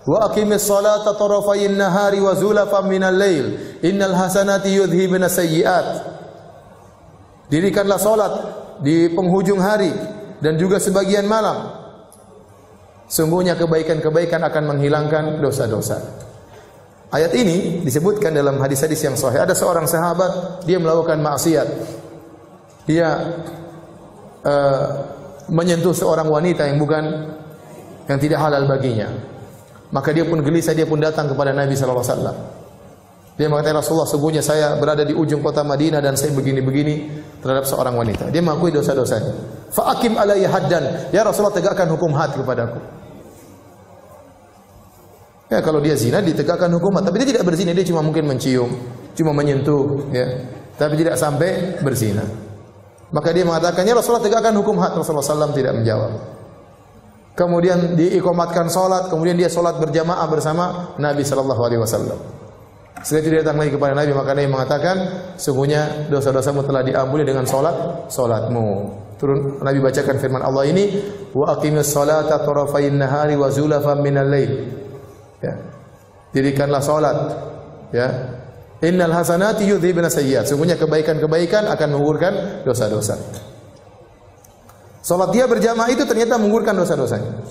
wa aqimis salata tarafayin nahari wa zulafan minal lail innal hasanati yudhibna sayyi'at. Dirikanlah salat di penghujung hari dan juga sebagian malam. Sungguhnya kebaikan-kebaikan akan menghilangkan dosa-dosa. Ayat ini disebutkan dalam hadis-hadis yang sahih. Ada seorang sahabat, dia melakukan maksiat. Dia menyentuh seorang wanita yang tidak halal baginya. Maka dia pun gelisah, dia pun datang kepada Nabi sallallahu alaihi wasallam. Dia mengatakan, Rasulullah, sesungguhnya saya berada di ujung kota Madinah dan saya begini-begini terhadap seorang wanita. Dia mengakui dosa-dosanya. Fa aqim alayya haddan. Ya Rasulullah, tegakkan hukum had kepadaku. Ya, kalau dia zina ditegakkan hukum had, tapi dia tidak berzina, dia cuma mungkin mencium, cuma menyentuh, ya. Tapi tidak sampai berzina. Maka dia mengatakan, ya Rasulullah, tegakkan hukum had. Rasulullah SAW tidak menjawab. Kemudian diikomatkan salat, kemudian dia salat berjamaah bersama Nabi sallallahu alaihi wasallam. Setelah itu dia datang lagi kepada Nabi, maka Nabi mengatakan, sungguhnya dosa-dosamu telah diampuni dengan salatmu. Turun Nabi bacakan firman Allah ini, wa aqimis salata tarafayin nahari wa zulafan minal lail. Ya. Dirikanlah salat, ya. Innal hasanati yudhibna sayyi'at. Sungguhnya kebaikan-kebaikan akan menggugurkan dosa-dosa. Salat dia berjamaah itu ternyata menggugurkan dosa-dosanya.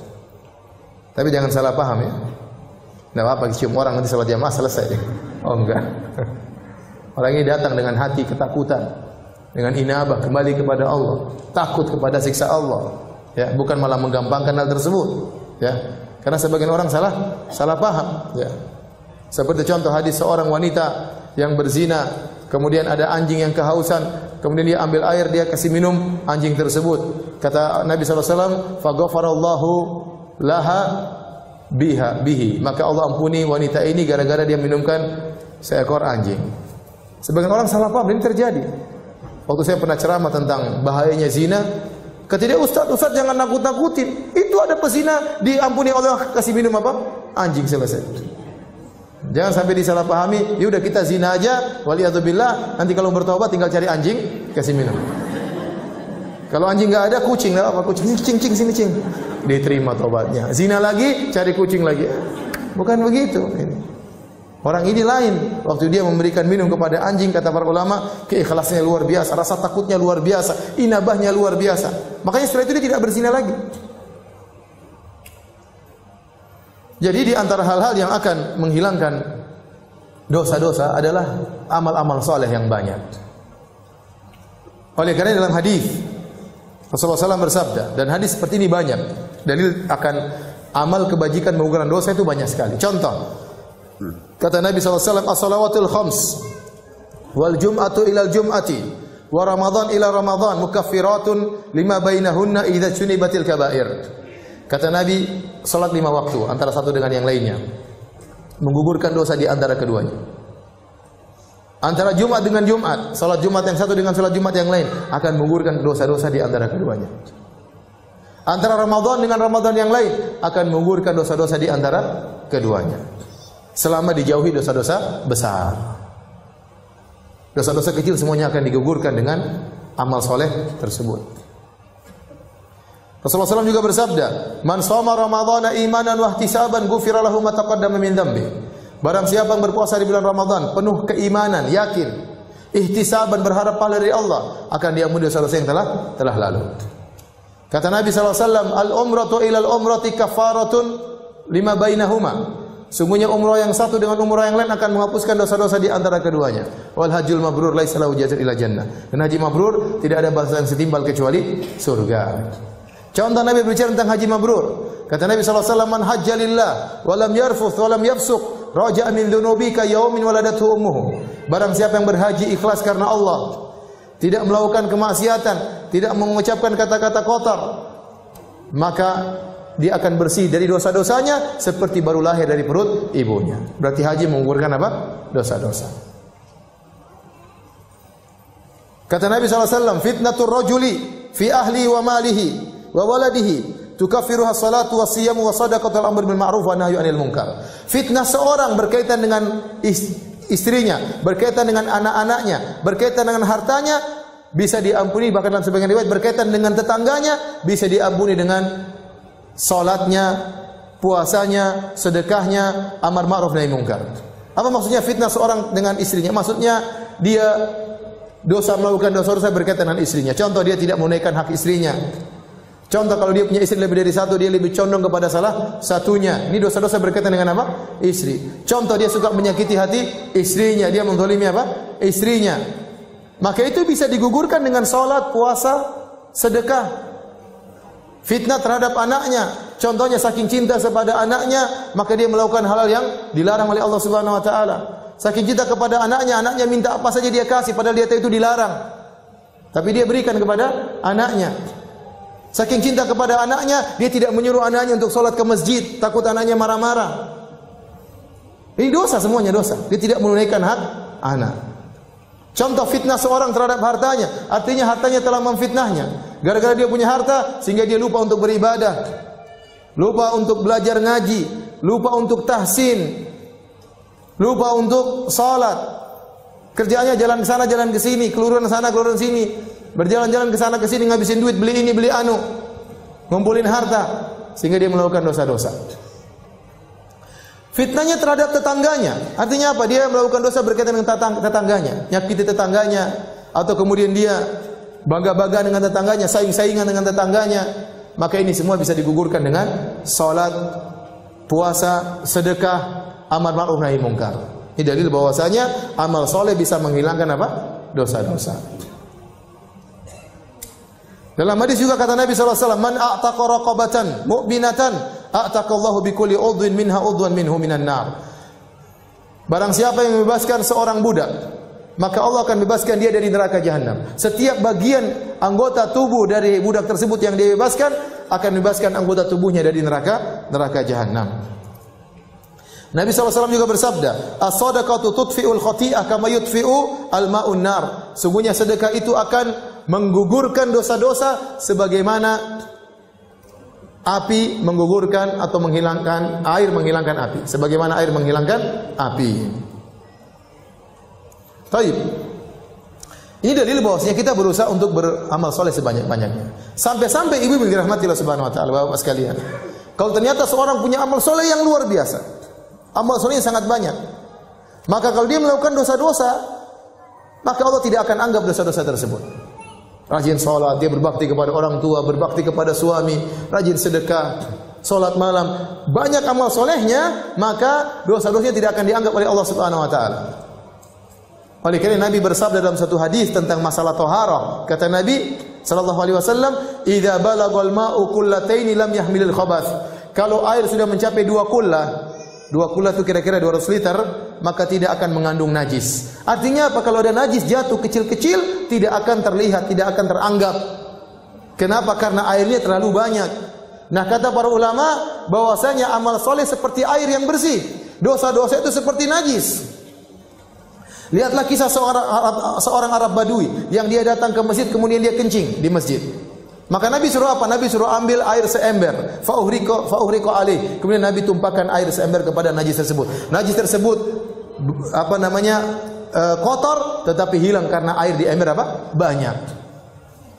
Tapi jangan salah paham, ya. Tidak apa-apa cium orang nanti salat jamaah selesai. Oh enggak. Orang ini datang dengan hati ketakutan, dengan inabah kembali kepada Allah, takut kepada siksa Allah. Ya, bukan malah menggampangkan hal tersebut. Ya, karena sebagian orang salah paham. Ya. Seperti contoh hadis seorang wanita yang berzina, kemudian ada anjing yang kehausan, kemudian dia ambil air, dia kasih minum anjing tersebut. Kata Nabi SAW, faghfarallahu laha bihi. Maka Allah ampuni wanita ini gara-gara dia minumkan seekor anjing. Sebagian orang salah paham, ini terjadi. Waktu saya pernah ceramah tentang bahayanya zina, kata dia, Ustaz jangan nakut-nakutin. Itu ada pezina diampuni Allah kasih minum apa? Anjing, selesai. Jangan sampai disalahpahami, ya udah kita zina aja, waliyadzubillah, nanti kalau bertobat tinggal cari anjing, kasih minum. Kalau anjing enggak ada, kucing, enggak apa, kucing, cing sini cing. Diterima tobatnya. Zina lagi, cari kucing lagi. Bukan begitu. Orang ini lain. Waktu dia memberikan minum kepada anjing, kata para ulama, keikhlasannya luar biasa, rasa takutnya luar biasa, inabahnya luar biasa. Makanya setelah itu dia tidak berzina lagi. Jadi di antara hal-hal yang akan menghilangkan dosa-dosa adalah amal-amal soleh yang banyak. Oleh karena dalam hadis Rasulullah SAW bersabda, dan hadis seperti ini banyak. Dalil akan amal kebajikan mengurangi dosa itu banyak sekali. Contoh, kata Nabi SAW, as-salawatul khams wal jum'atu ilal jum'ati wa ramadhan ila ramadhan mukaffiratun lima bainahunna idza junibatil kaba'ir. Kata Nabi, salat 5 waktu antara satu dengan yang lainnya menggugurkan dosa di antara keduanya. Antara Jumat dengan Jumat, salat Jumat yang satu dengan salat Jumat yang lain akan menggugurkan dosa-dosa di antara keduanya. Antara Ramadan dengan Ramadan yang lain akan menggugurkan dosa-dosa di antara keduanya. Selama dijauhi dosa-dosa besar. Dosa-dosa kecil semuanya akan digugurkan dengan amal soleh tersebut. Rasulullah SAW juga bersabda, "Man shoma Ramadhana imanan wa ihtisaban ghufira lahu ma taqaddama min dhanbi." Barang siapa yang berpuasa di bulan Ramadan penuh keimanan, yakin, ihtisaban berharap pahala dari Allah, akan diampuni dosa-dosa yang telah lalu. Kata Nabi SAW, "Al-umratu ila al-umrati kafaratun lima bainahuma." Sungguhnya umrah yang satu dengan umrah yang lain akan menghapuskan dosa-dosa di antara keduanya. Wal hajjul mabrur laisa lahu jazaa'un illa jannah. Dan haji mabrur tidak ada balasan setimbal kecuali surga. Contoh Nabi berbicara tentang haji mabrur. Kata Nabi sallallahu alaihi wasallam, "Man hajja lillah wa lam yarfuth wa lam yafsuq, raja'a min dhunubi ka yaumin waladathu ummuhu." Barang siapa yang berhaji ikhlas karena Allah, tidak melakukan kemaksiatan, tidak mengucapkan kata-kata kotor, maka dia akan bersih dari dosa-dosanya seperti baru lahir dari perut ibunya. Berarti haji menggugurkan apa? Dosa-dosa. Kata Nabi SAW, "Fitnatur rajuli fi ahli wa malihi wa waladihi tukaffiruha salatu wa siyamu wa sadaqatul amr bil ma'ruf wa nahyu 'anil munkar." Fitnah seorang berkaitan dengan istrinya, berkaitan dengan anak-anaknya, berkaitan dengan hartanya bisa diampuni, bahkan dalam sebagian riwayat berkaitan dengan tetangganya bisa diampuni dengan salatnya, puasanya, sedekahnya, amar ma'ruf nahi munkar. Apa maksudnya fitnah seorang dengan istrinya? Maksudnya dia melakukan dosa-dosa berkaitan dengan istrinya. Contoh, dia tidak menunaikan hak istrinya. Contoh, kalau dia punya istri lebih dari satu, dia lebih condong kepada salah satunya. Ini dosa-dosa berkaitan dengan apa? Istri. Contoh, dia suka menyakiti hati istrinya, dia menzalimi apa? Istrinya. Maka itu bisa digugurkan dengan salat, puasa, sedekah. Fitnah terhadap anaknya, contohnya saking cinta kepada anaknya, maka dia melakukan hal-hal yang dilarang oleh Allah Subhanahu wa taala. Saking cinta kepada anaknya, anaknya minta apa saja dia kasih padahal dia tahu itu dilarang. Tapi dia berikan kepada anaknya. Saking cinta kepada anaknya, dia tidak menyuruh anaknya untuk salat ke masjid, takut anaknya marah-marah. Ini dosa, semuanya dosa. Dia tidak menunaikan hak anak. Contoh fitnah seorang terhadap hartanya, artinya hartanya telah memfitnahnya. Gara-gara dia punya harta sehingga dia lupa untuk beribadah, lupa untuk belajar ngaji, lupa untuk tahsin, lupa untuk salat. Kerjaannya jalan ke sana, jalan ke sini, keluaran sana, keluaran sini, berjalan-jalan ke sana ke sini, ngabisin duit, beli ini, beli anu, ngumpulin harta sehingga dia melakukan dosa-dosa. Fitnahnya terhadap tetangganya, artinya apa? Dia melakukan dosa berkaitan dengan tetangganya, nyakiti tetangganya, atau kemudian dia bangga-bangga dengan tetangganya, saing-saingan dengan tetangganya. Maka ini semua bisa digugurkan dengan salat, puasa, sedekah, amar ma'ruf nahi munkar. Ini dalil bahwasanya amal soleh bisa menghilangkan apa? Dosa-dosa. Dalam hadis juga kata Nabi SAW, "Man a'taqa raqabatan mu'minatan, a'taqallahu bikulli udhin minha udwan minhu minan nar." Barang siapa yang membebaskan seorang budak, maka Allah akan bebaskan dia dari neraka jahanam. Setiap bagian anggota tubuh dari budak tersebut yang dia bebaskan akan bebaskan anggota tubuhnya dari neraka jahanam. Nabi SAW juga bersabda, "As-sadaqatu tudfi'ul khati'ah kama yudfi'u al-ma'un nar." Sungguhnya sedekah itu akan menggugurkan dosa-dosa sebagaimana api menggugurkan atau menghilangkan air, menghilangkan api, sebagaimana air menghilangkan api. Baik. Ini dalil bahwasanya kita berusaha untuk beramal soleh sebanyak-banyaknya. Sampai-sampai ibu dirahmati Allah Subhanahu wa taala, Bapak sekalian. Kalau ternyata seorang punya amal soleh yang luar biasa, amal solehnya sangat banyak. Maka kalau dia melakukan dosa-dosa, maka Allah tidak akan anggap dosa-dosa tersebut. Rajin sholat, dia berbakti kepada orang tua, berbakti kepada suami, rajin sedekah, sholat malam, banyak amal solehnya, maka dosa-dosanya tidak akan dianggap oleh Allah Subhanahu Wa Taala. Oleh karena Nabi bersabda dalam satu hadis tentang masalah taharah, kata Nabi sallallahu alaihi wasallam, "Idza balagal ma'u qullataini lam yahmilil khabath." Kalau air sudah mencapai 2 kullah itu kira-kira 200 liter, maka tidak akan mengandung najis. Artinya apa? Kalau ada najis jatuh kecil-kecil, tidak akan terlihat, tidak akan teranggap. Kenapa? Karena airnya terlalu banyak. Nah, kata para ulama bahwasanya amal soleh seperti air yang bersih. Dosa-dosa itu seperti najis. Lihatlah kisah seorang Arab Badui yang dia datang ke masjid kemudian dia kencing di masjid. Maka Nabi suruh apa? Nabi suruh ambil air seember, fa'uhriqo alaih. Kemudian Nabi tumpahkan air seember kepada najis tersebut. Najis tersebut kotor tetapi hilang karena air di ember banyak.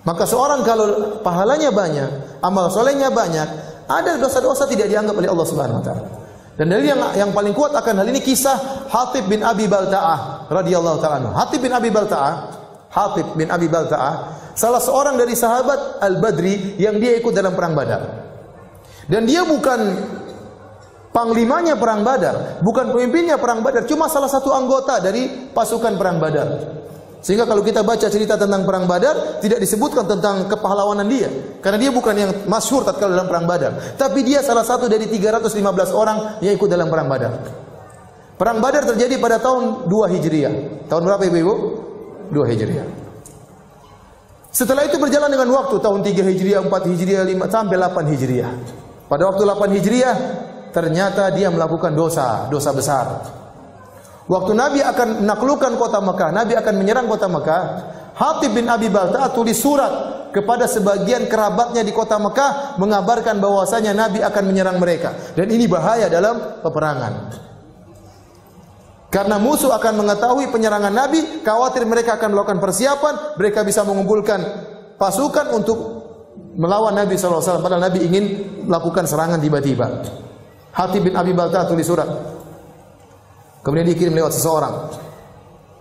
Maka seorang kalau pahalanya banyak, amal solehnya banyak, ada dosa-dosa tidak dianggap oleh Allah Subhanahu Wa Taala. Dan dalil yang paling kuat akan hal ini kisah Hatib bin Abi Balta'ah radhiyallahu ta'ala. Hatib bin Abi Balta'ah salah seorang dari sahabat Al-Badri yang dia ikut dalam perang Badar. Dan dia bukan panglimanya perang Badar, bukan pemimpinnya perang Badar, cuma salah satu anggota dari pasukan perang Badar. Sehingga kalau kita baca cerita tentang perang Badar, tidak disebutkan tentang kepahlawanan dia, karena dia bukan yang masyhur tatkala dalam perang Badar, tapi dia salah satu dari 315 orang yang ikut dalam perang Badar. Perang Badar terjadi pada tahun 2 Hijriah. Tahun berapa Ibu? 2 Hijriah. Setelah itu berjalan dengan waktu, tahun 3 Hijriah, 4 Hijriah, 5 sampai 8 Hijriah. Pada waktu 8 Hijriah, ternyata dia melakukan dosa besar. Waktu Nabi akan menaklukkan kota Mekah, Nabi akan menyerang kota Mekah, Hatib bin Abi Balta'ah tulis surat kepada sebagian kerabatnya di kota Mekah mengabarkan bahwasanya Nabi akan menyerang mereka. Dan ini bahaya dalam peperangan. Karena musuh akan mengetahui penyerangan Nabi, khawatir mereka akan melakukan persiapan, mereka bisa mengumpulkan pasukan untuk melawan Nabi SAW. Padahal Nabi ingin melakukan serangan tiba-tiba. Hatib bin Abi Balta'ah tulis surat. Kemudian dikirim lewat seseorang.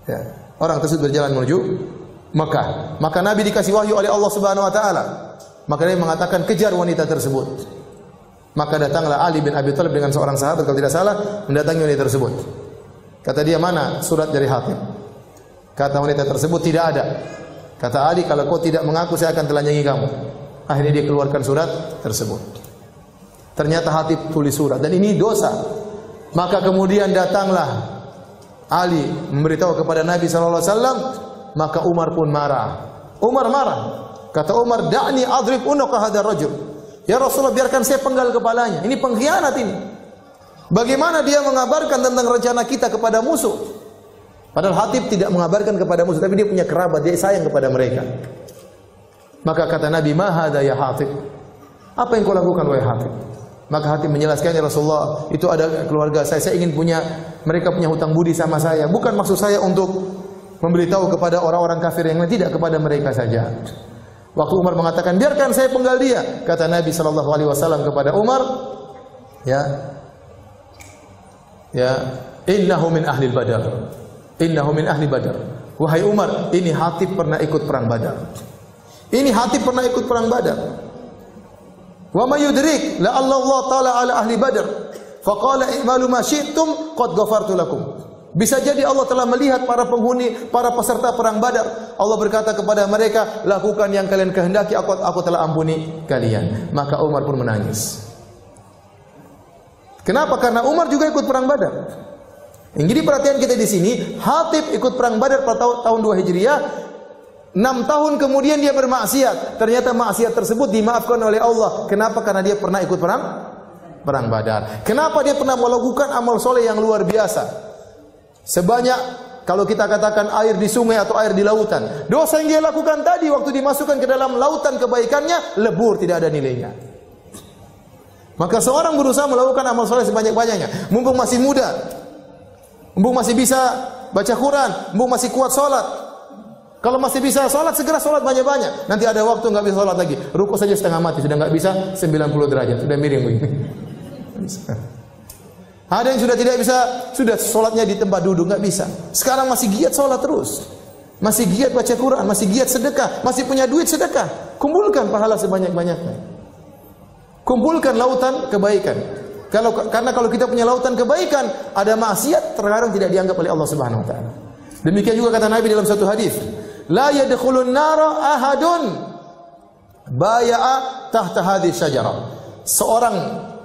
Ya. Orang tersebut berjalan menuju Mekah. Maka Nabi dikasih wahyu oleh Allah Subhanahu Wa Taala. Maka dia mengatakan kejar wanita tersebut. Maka datanglah Ali bin Abi Thalib dengan seorang sahabat kalau tidak salah mendatangi wanita tersebut. Kata dia, mana surat dari Hatib? Kata wanita tersebut, tidak ada. Kata Ali, kalau kau tidak mengaku saya akan telanjangi kamu. Akhirnya dia keluarkan surat tersebut. Ternyata Hatib tulis surat dan ini dosa. Maka kemudian datanglah Ali memberitahu kepada Nabi SAW, maka Umar pun marah. Umar marah. Kata Umar, da'ni adrib unuqa hadzal rajul. Ya Rasulullah, biarkan saya penggal kepalanya. Ini pengkhianat ini. Bagaimana dia mengabarkan tentang rencana kita kepada musuh? Padahal Hatib tidak mengabarkan kepada musuh, tapi dia punya kerabat, dia sayang kepada mereka. Maka kata Nabi, ma hadza ya Hatib? Apa yang kau lakukan wahai Hatib? Maka Hatib menjelaskan, ya Rasulullah, itu ada keluarga saya ingin mereka punya hutang budi sama saya. Bukan maksud saya untuk memberitahu kepada orang-orang kafir yang lain, tidak, kepada mereka saja. Waktu Umar mengatakan, biarkan saya penggal dia, kata Nabi SAW kepada Umar, innahu min ahli Badar. Innahu min ahli Badar. Wahai Umar, ini Hatib pernah ikut perang Badar. Ini Hatib pernah ikut perang Badar. Wa may yudrik la Allah taala ala ahli Badar faqala i'malu ma syi'tum qad ghafartu lakum. Bisa jadi Allah telah melihat para penghuni, para peserta perang Badar. Allah berkata kepada mereka, lakukan yang kalian kehendaki, aku telah ampuni kalian. Maka Umar pun menangis. Kenapa? Karena Umar juga ikut perang Badar. Yang jadi perhatian kita di sini, Hatib ikut perang Badar pada tahun 2 Hijriah. 6 tahun kemudian dia bermaksiat. Ternyata maksiat tersebut dimaafkan oleh Allah. Kenapa? Karena dia pernah ikut perang Badar. Kenapa dia pernah melakukan amal soleh yang luar biasa? Sebanyak, kalau kita katakan air di sungai atau air di lautan. Dosa yang dia lakukan tadi waktu dimasukkan ke dalam lautan kebaikannya lebur, tidak ada nilainya. Maka seorang berusaha melakukan amal soleh sebanyak-banyaknya. Mumpung masih muda, mumpung masih bisa baca Quran, mumpung masih kuat sholat. Kalau masih bisa sholat, segera sholat banyak-banyak. Nanti ada waktu nggak bisa sholat lagi, rukuk saja setengah mati, sudah nggak bisa 90 derajat, sudah miring begini. Ada yang sudah tidak bisa, sudah sholatnya di tempat duduk, nggak bisa. Sekarang masih giat sholat terus, masih giat baca Quran, masih giat sedekah, masih punya duit sedekah. Kumpulkan pahala sebanyak-banyaknya. Kumpulkan lautan kebaikan. Karena kalau kita punya lautan kebaikan, ada maksiat terkadang tidak dianggap oleh Allah Subhanahu Wa Taala. Demikian juga kata Nabi dalam satu hadis, la yadkhulun nara ahadun baya'a tahta hadhihi syajarah. Seorang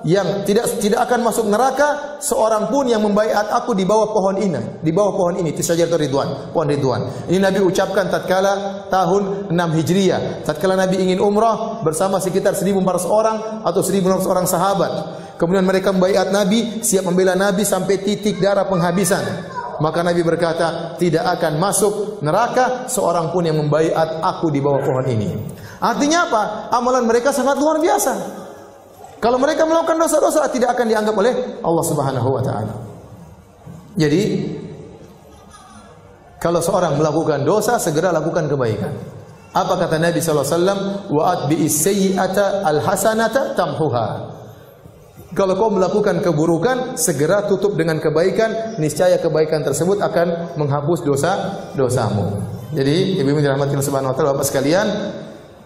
yang tidak akan masuk neraka seorang pun yang membaiat aku di bawah pohon ini, itu syajaratul ridwan, pohon ridwan. Ini Nabi ucapkan tatkala tahun 6 Hijriah, tatkala Nabi ingin umrah bersama sekitar 1.400 orang atau 1.400 orang sahabat. Kemudian mereka membaiat Nabi, siap membela Nabi sampai titik darah penghabisan. Maka Nabi berkata, tidak akan masuk neraka seorang pun yang membaiat aku di bawah pohon ini. Artinya apa? Amalan mereka sangat luar biasa. Kalau mereka melakukan dosa-dosa tidak akan dianggap oleh Allah Subhanahu Wa Taala. Jadi, kalau seorang melakukan dosa, segera lakukan kebaikan. Apa kata Nabi sallallahu alaihi wasallam? Wa atbi'is sayyi'ata al-hasanata tamhuha. Kalau kau melakukan keburukan, segera tutup dengan kebaikan, niscaya kebaikan tersebut akan menghapus dosa-dosamu. Jadi, ibu-ibu dirahmati Allah Subhanahu Wa Taala, Bapak sekalian,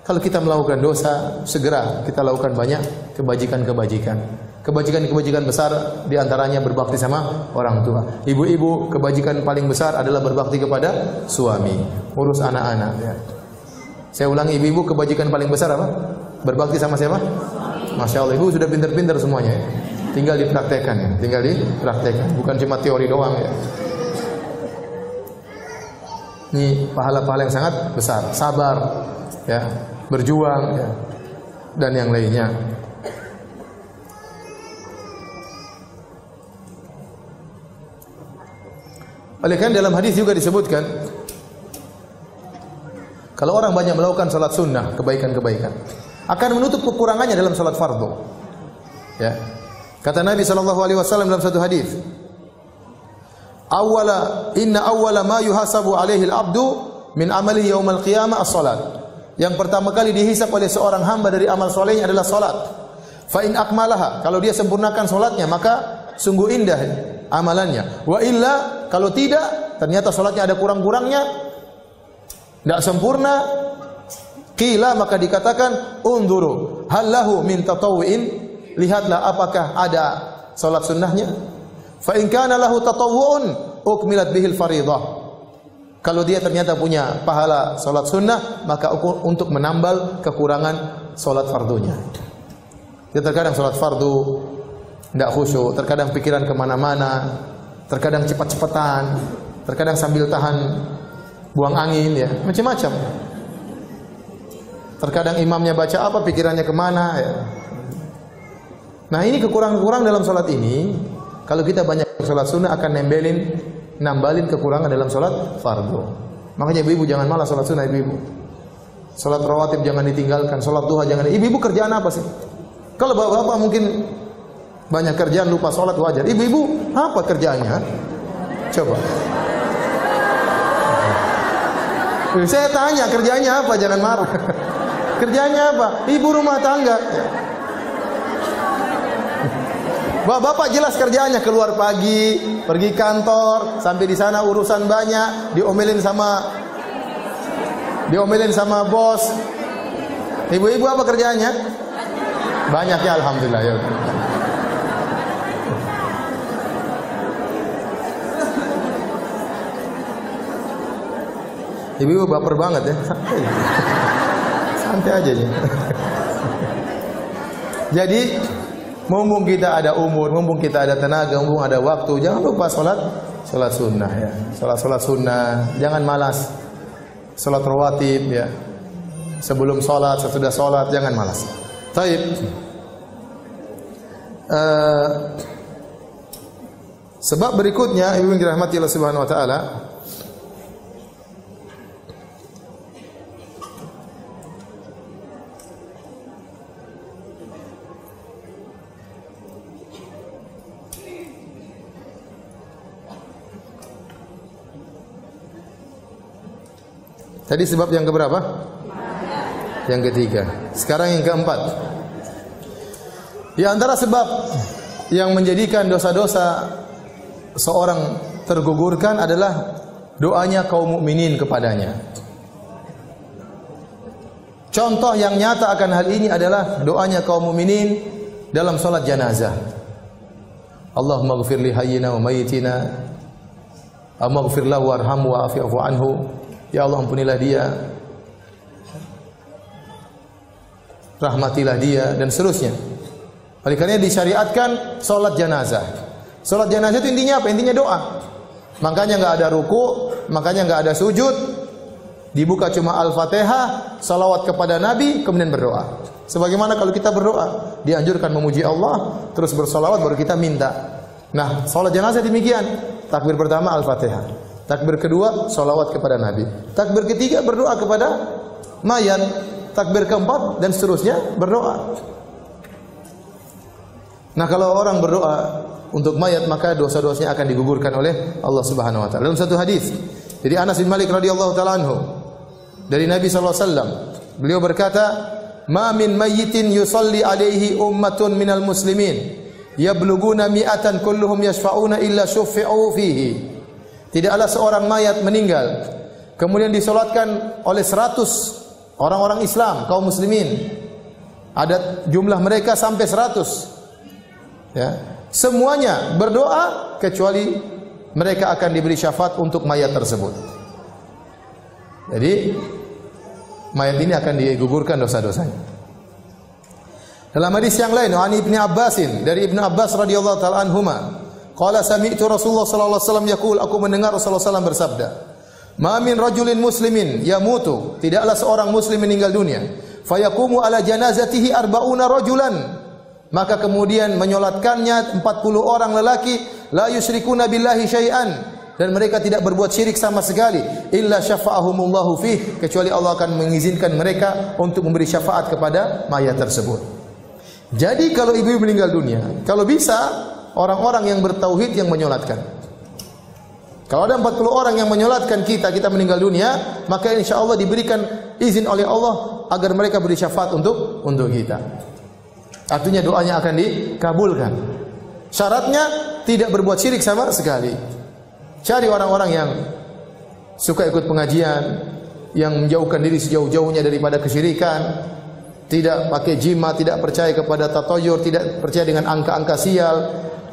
kalau kita melakukan dosa, segera kita lakukan banyak kebajikan-kebajikan. Kebajikan-kebajikan besar diantaranya berbakti sama orang tua. Ibu-ibu, kebajikan paling besar adalah berbakti kepada suami, urus anak-anak. Ya. Saya ulangi, ibu-ibu, kebajikan paling besar apa? Berbakti sama siapa? Masya Allah, ibu sudah pintar-pintar semuanya. Ya. Tinggal dipraktekkan ya, tinggal dipraktekkan. Bukan cuma teori doang ya. Ini pahala-pahala yang sangat besar. Sabar, ya, berjuang, ya, dan yang lainnya. Oleh karena dalam hadis juga disebutkan, kalau orang banyak melakukan salat sunnah, kebaikan-kebaikan, akan menutup kekurangannya dalam salat fardu. Ya. Kata Nabi SAW dalam satu hadis, inna awwala ma yuhasabu alaihi al-abdu min amali yaumal qiyamah as-salat. Yang pertama kali dihisab oleh seorang hamba dari amal solehnya adalah salat. Fa in akmalaha, kalau dia sempurnakan salatnya maka sungguh indah amalannya. Wa illa, kalau tidak, ternyata salatnya ada kurang-kurangnya, tidak sempurna, qila, maka dikatakan unzuru hal lahu min tatawwu'in, lihatlah apakah ada salat sunnahnya. Fa in kana lahu tatawwu'un ukmilat bihil fariidhah. Kalau dia ternyata punya pahala salat sunnah, maka untuk menambal kekurangan salat fardunya. Dia terkadang salat fardu tidak khusyuk, terkadang pikiran kemana-mana, terkadang cepat-cepatan, terkadang sambil tahan buang angin, ya, macam-macam. Terkadang imamnya baca apa, pikirannya kemana, ya. Nah, ini kekurangan-kekurangan dalam salat ini. Kalau kita banyak salat sunnah akan nambalin kekurangan dalam salat fardu. Makanya ibu-ibu jangan malas salat sunnah, ibu-ibu. Salat rawatib jangan ditinggalkan, salat duha jangan. Ibu-ibu kerjaan apa sih? Kalau bapak-bapak mungkin banyak kerjaan lupa salat wajar. Ibu-ibu apa kerjaannya? Coba. Saya tanya kerjanya apa, jangan marah. Kerjanya apa? Ibu rumah tangga. Bapak jelas kerjanya, keluar pagi, pergi kantor, sampai di sana urusan banyak, diomelin sama bos. Ibu-ibu apa kerjanya? Banyak ya, alhamdulillah ya. Ibu-ibu baper banget ya. Santai aja ya. Jadi mumpung kita ada umur, mumpung kita ada tenaga, mumpung ada waktu, jangan lupa salat sunnah ya. Salat sunnah, jangan malas. Salat rawatib ya. Sebelum salat, sesudah salat, jangan malas. Baik. Sebab berikutnya, ibu yang dirahmati Allah Subhanahu wa taala, tadi sebab yang keberapa? Yang ketiga. Sekarang yang keempat. Di antara sebab yang menjadikan dosa-dosa seorang tergugurkan adalah doanya kaum mukminin kepadanya. Contoh yang nyata akan hal ini adalah doanya kaum mukminin dalam salat jenazah. Allahumma ighfir li hayyina wa mayyitina, Allahumma ighfir lahu warhamhu wa'fu anhu. Ya Allah, ampunilah dia, rahmatilah dia, dan seterusnya. Oleh karena disyariatkan salat jenazah. Salat jenazah itu intinya apa? Intinya doa. Makanya enggak ada ruku, makanya enggak ada sujud. Dibuka cuma Al-Fatihah, salawat kepada Nabi, kemudian berdoa. Sebagaimana kalau kita berdoa, dianjurkan memuji Allah, terus bersalawat baru kita minta. Nah, salat jenazah demikian. Takbir pertama Al-Fatihah, takbir kedua salawat kepada Nabi, takbir ketiga berdoa kepada mayat, takbir keempat dan seterusnya berdoa. Nah, kalau orang berdoa untuk mayat maka dosa-dosanya akan digugurkan oleh Allah Subhanahu wa taala. Dalam satu hadis dari Anas bin Malik radhiyallahu taala anhu dari Nabi sallallahu alaihi wasallam, beliau berkata, "Ma min mayyitin yusalli alaihi ummatun minal muslimin yabluguna mi'atan kulluhum yashfa'una illa syuffi'u fihi." Tidaklah seorang mayat meninggal kemudian disolatkan oleh 100 orang-orang Islam, kaum muslimin. Ada jumlah mereka sampai 100. Ya, semuanya berdoa kecuali mereka akan diberi syafaat untuk mayat tersebut. Jadi mayat ini akan digugurkan dosa-dosanya. Dalam hadis yang lain, An Ibnu Abbasin, dari Ibnu Abbas radhiyallahu taala anhuma, qala sami'tu Rasulullah sallallahu alaihi wasallam yaqul, aku mendengar Rasulullah sallallahu alaihi wasallam bersabda, "Ma min rajulin muslimin yamutu," tidaklah seorang muslim meninggal dunia, "fayaqumu ala janazatihi arba'una rajulan," maka kemudian menyolatkannya 40 orang lelaki, la yusyrikuna billahi syai'an, dan mereka tidak berbuat syirik sama sekali, illa syafa'ahumullahu fih, kecuali Allah akan mengizinkan mereka untuk memberi syafaat kepada mayat tersebut. Jadi kalau ibu meninggal dunia, kalau bisa orang-orang yang bertauhid yang menyolatkan. Kalau ada 40 orang yang menyolatkan kita meninggal dunia, maka insyaallah diberikan izin oleh Allah agar mereka beri syafaat untuk kita. Artinya doanya akan dikabulkan. Syaratnya tidak berbuat syirik sama sekali. Cari orang-orang yang suka ikut pengajian, yang menjauhkan diri sejauh-jauhnya daripada kesyirikan, tidak pakai jimat, tidak percaya kepada tatayur, tidak percaya dengan angka-angka sial,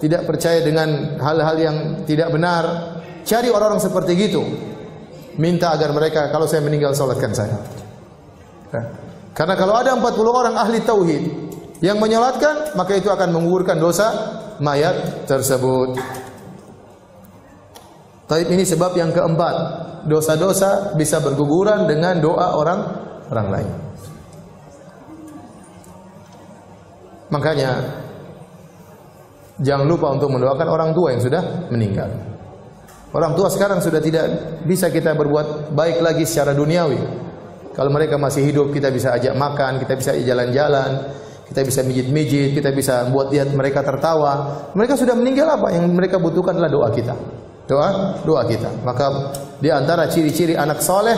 tidak percaya dengan hal-hal yang tidak benar. Cari orang-orang seperti gitu. Minta agar mereka, kalau saya meninggal salatkan saya. Karena kalau ada 40 orang ahli tauhid yang menyolatkan, maka itu akan menggugurkan dosa mayat tersebut. Taib ini sebab yang keempat, dosa-dosa bisa berguguran dengan doa orang lain. Makanya jangan lupa untuk mendoakan orang tua yang sudah meninggal. Orang tua sekarang sudah tidak bisa kita berbuat baik lagi secara duniawi. Kalau mereka masih hidup, kita bisa ajak makan, kita bisa jalan-jalan, kita bisa mijit-mijit, kita bisa buat lihat mereka tertawa. Mereka sudah meninggal, apa yang mereka butuhkan adalah doa kita. Doa kita. Maka di antara ciri-ciri anak soleh,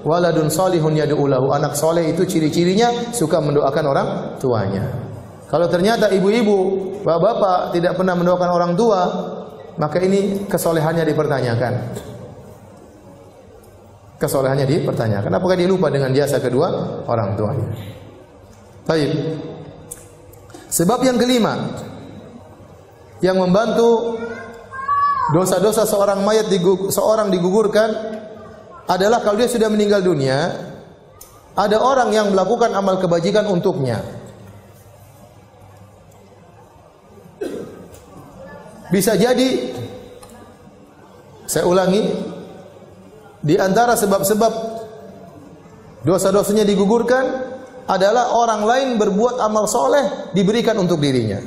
waladun solihun yad'u lahu. Anak soleh itu ciri-cirinya suka mendoakan orang tuanya. Kalau ternyata ibu-ibu, bapak-bapak tidak pernah mendoakan orang tua, maka ini kesolehannya dipertanyakan. Kesolehannya dipertanyakan. Apakah dia lupa dengan jasa kedua orang tuanya? Baik. Sebab yang kelima yang membantu dosa-dosa seorang mayat seorang digugurkan adalah kalau dia sudah meninggal dunia, ada orang yang melakukan amal kebajikan untuknya. Bisa jadi, saya ulangi, di antara sebab-sebab dosa-dosanya digugurkan adalah orang lain berbuat amal soleh diberikan untuk dirinya.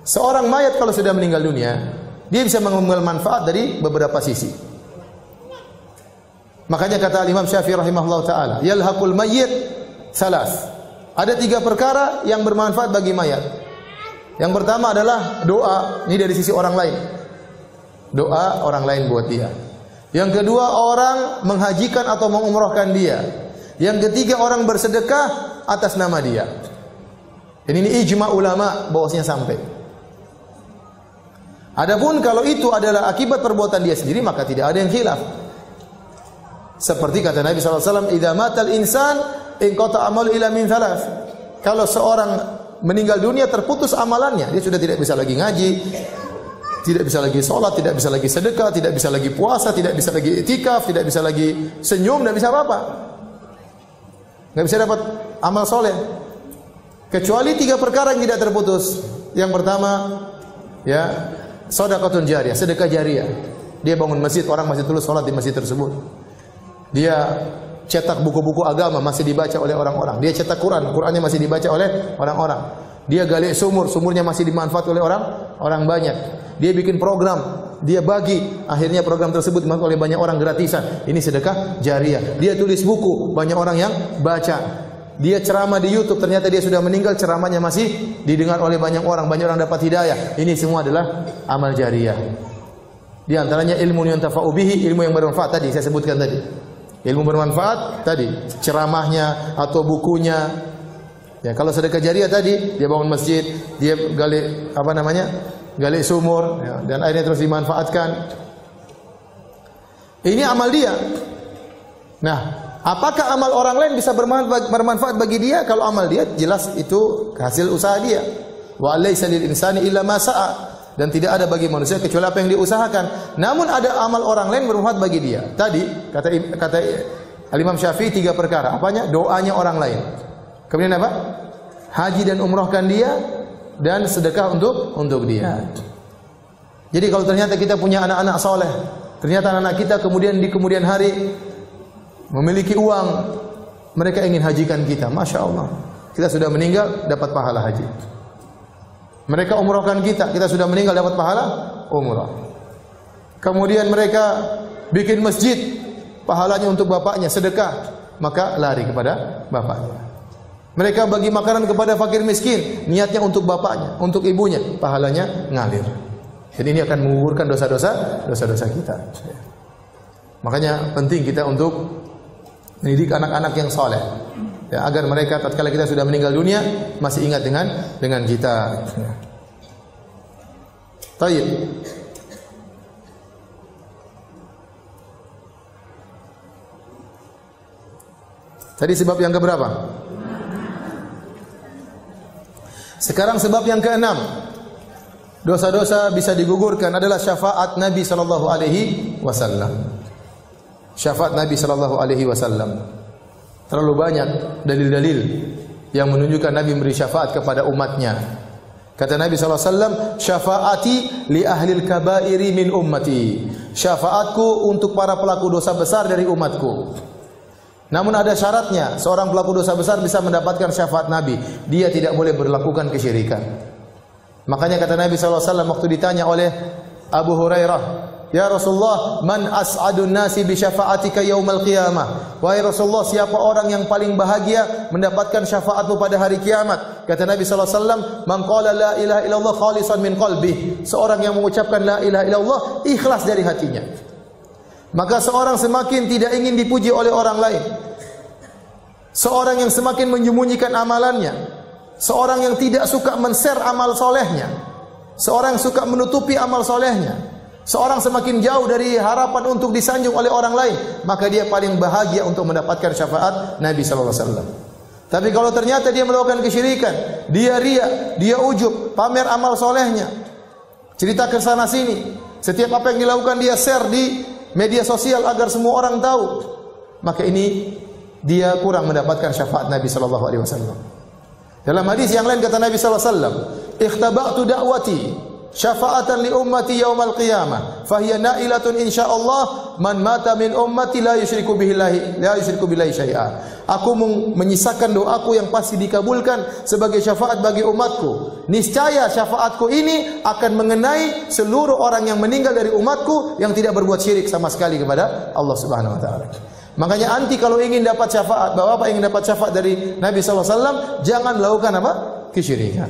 Seorang mayat kalau sudah meninggal dunia, dia bisa mengambil manfaat dari beberapa sisi. Makanya kata Imam Syafi'i rahimahullah ta'ala, yalhaqul mayyit salas. Ada 3 perkara yang bermanfaat bagi mayat. Yang pertama adalah doa, ini dari sisi orang lain. Doa orang lain buat dia. Yang kedua, orang menghajikan atau mengumrahkan dia. Yang ketiga, orang bersedekah atas nama dia. Dan ini ijma ulama bahwasanya sampai. Adapun kalau itu adalah akibat perbuatan dia sendiri, maka tidak ada yang khilaf. Seperti kata Nabi SAW, "Idza matal insan inqata amalu ila min thalath." Kalau seorang meninggal dunia, terputus amalannya. Dia sudah tidak bisa lagi ngaji, tidak bisa lagi sholat, tidak bisa lagi sedekah, tidak bisa lagi puasa, tidak bisa lagi i'tikaf, tidak bisa lagi senyum, tidak bisa apa-apa. Tidak bisa dapat amal soleh. Kecuali 3 perkara yang tidak terputus. Yang pertama, ya, sedekahun jariyah, sedekah jariyah. Dia bangun masjid, orang masih terus sholat di masjid tersebut. Dia cetak buku-buku agama, masih dibaca oleh orang-orang. Dia cetak Quran, Qurannya masih dibaca oleh orang-orang. Dia gali sumur, sumurnya masih dimanfaat oleh orang banyak. Dia bikin program, dia bagi, akhirnya program tersebut dimanfaat oleh banyak orang gratisan. Ini sedekah jariyah. Dia tulis buku, banyak orang yang baca. Dia ceramah di YouTube, ternyata dia sudah meninggal, ceramahnya masih didengar oleh banyak orang dapat hidayah. Ini semua adalah amal jariyah. Di antaranya ilmu yang tafa'u bihi, ilmu yang bermanfaat tadi saya sebutkan tadi. Ilmu bermanfaat tadi, ceramahnya atau bukunya. Ya, kalau sedekah jariyah tadi, dia bangun masjid, dia gali gali sumur, ya, dan airnya terus dimanfaatkan. Ini amal dia. Nah, apakah amal orang lain bisa bermanfaat bagi dia? Kalau amal dia jelas itu hasil usaha dia. Wa laysa lil insani illa ma sa'a. Dan tidak ada bagi manusia kecuali apa yang diusahakan. Namun ada amal orang lain bermanfaat bagi dia. Tadi kata Imam Syafi'i 3 perkara. Apanya? Doanya orang lain. Kemudian apa? Haji dan umrahkan dia, dan sedekah untuk dia. Jadi kalau ternyata kita punya anak-anak soleh, ternyata anak kita kemudian di kemudian hari memiliki uang, mereka ingin hajikan kita, masya Allah, kita sudah meninggal dapat pahala haji. Mereka umrahkan kita, kita sudah meninggal dapat pahala umrah. Kemudian mereka bikin masjid, pahalanya untuk bapaknya, sedekah, maka lari kepada bapaknya. Mereka bagi makanan kepada fakir miskin, niatnya untuk bapaknya, untuk ibunya, pahalanya ngalir. Jadi ini akan menggugurkan dosa-dosa kita. Makanya penting kita untuk mendidik anak-anak yang soleh, ya, agar mereka tatkala kita sudah meninggal dunia masih ingat dengan kita. Baik. Tadi sebab yang keberapa? Sekarang sebab yang keenam. Dosa-dosa bisa digugurkan adalah syafaat Nabi sallallahu alaihi wasallam. Syafaat Nabi sallallahu alaihi wasallam. Terlalu banyak dalil-dalil yang menunjukkan Nabi memberi syafaat kepada umatnya. Kata Nabi sallallahu alaihi wasallam, "Syafaati li ahlil kabairi min ummati." Syafaatku untuk para pelaku dosa besar dari umatku. Namun ada syaratnya, seorang pelaku dosa besar bisa mendapatkan syafaat Nabi. Dia tidak boleh melakukan kesyirikan. Makanya kata Nabi SAW waktu ditanya oleh Abu Hurairah, "Ya Rasulullah, man as'adun nasi bi syafa'atika yaumal qiyamah?" Wahai Rasulullah, siapa orang yang paling bahagia mendapatkan syafaatmu pada hari kiamat? Kata Nabi SAW, "Man qala la ilaha illallah khalisan min qalbih." Seorang yang mengucapkan la ilaha illallah ikhlas dari hatinya. Maka seorang semakin tidak ingin dipuji oleh orang lain, seorang yang semakin menyembunyikan amalannya, seorang yang tidak suka men-share amal solehnya, seorang yang suka menutupi amal solehnya, seorang semakin jauh dari harapan untuk disanjung oleh orang lain, maka dia paling bahagia untuk mendapatkan syafaat Nabi sallallahu alaihi wasallam. Tapi kalau ternyata dia melakukan kesyirikan, dia riya, dia ujub, pamer amal solehnya, cerita ke sana sini, setiap apa yang dilakukan dia share di media sosial agar semua orang tahu, maka ini dia kurang mendapatkan syafaat Nabi sallallahu alaihi wasallam. Dalam hadis yang lain kata Nabi sallallahu alaihi wasallam, "Ikhtaba'tu da'wati syafa'atan li ummati yaumal qiyamah, fa hiya na'ilatun insyaallah man mata min ummati la yusyriku billahi syai'a." Aku menyisakan doaku yang pasti dikabulkan sebagai syafaat bagi umatku. Niscaya syafaatku ini akan mengenai seluruh orang yang meninggal dari umatku yang tidak berbuat syirik sama sekali kepada Allah Subhanahu wa taala. Makanya anti kalau ingin dapat syafaat, Bapak ingin dapat syafaat dari Nabi sallallahu alaihi wasallam, jangan melakukan apa? Kesyirikan.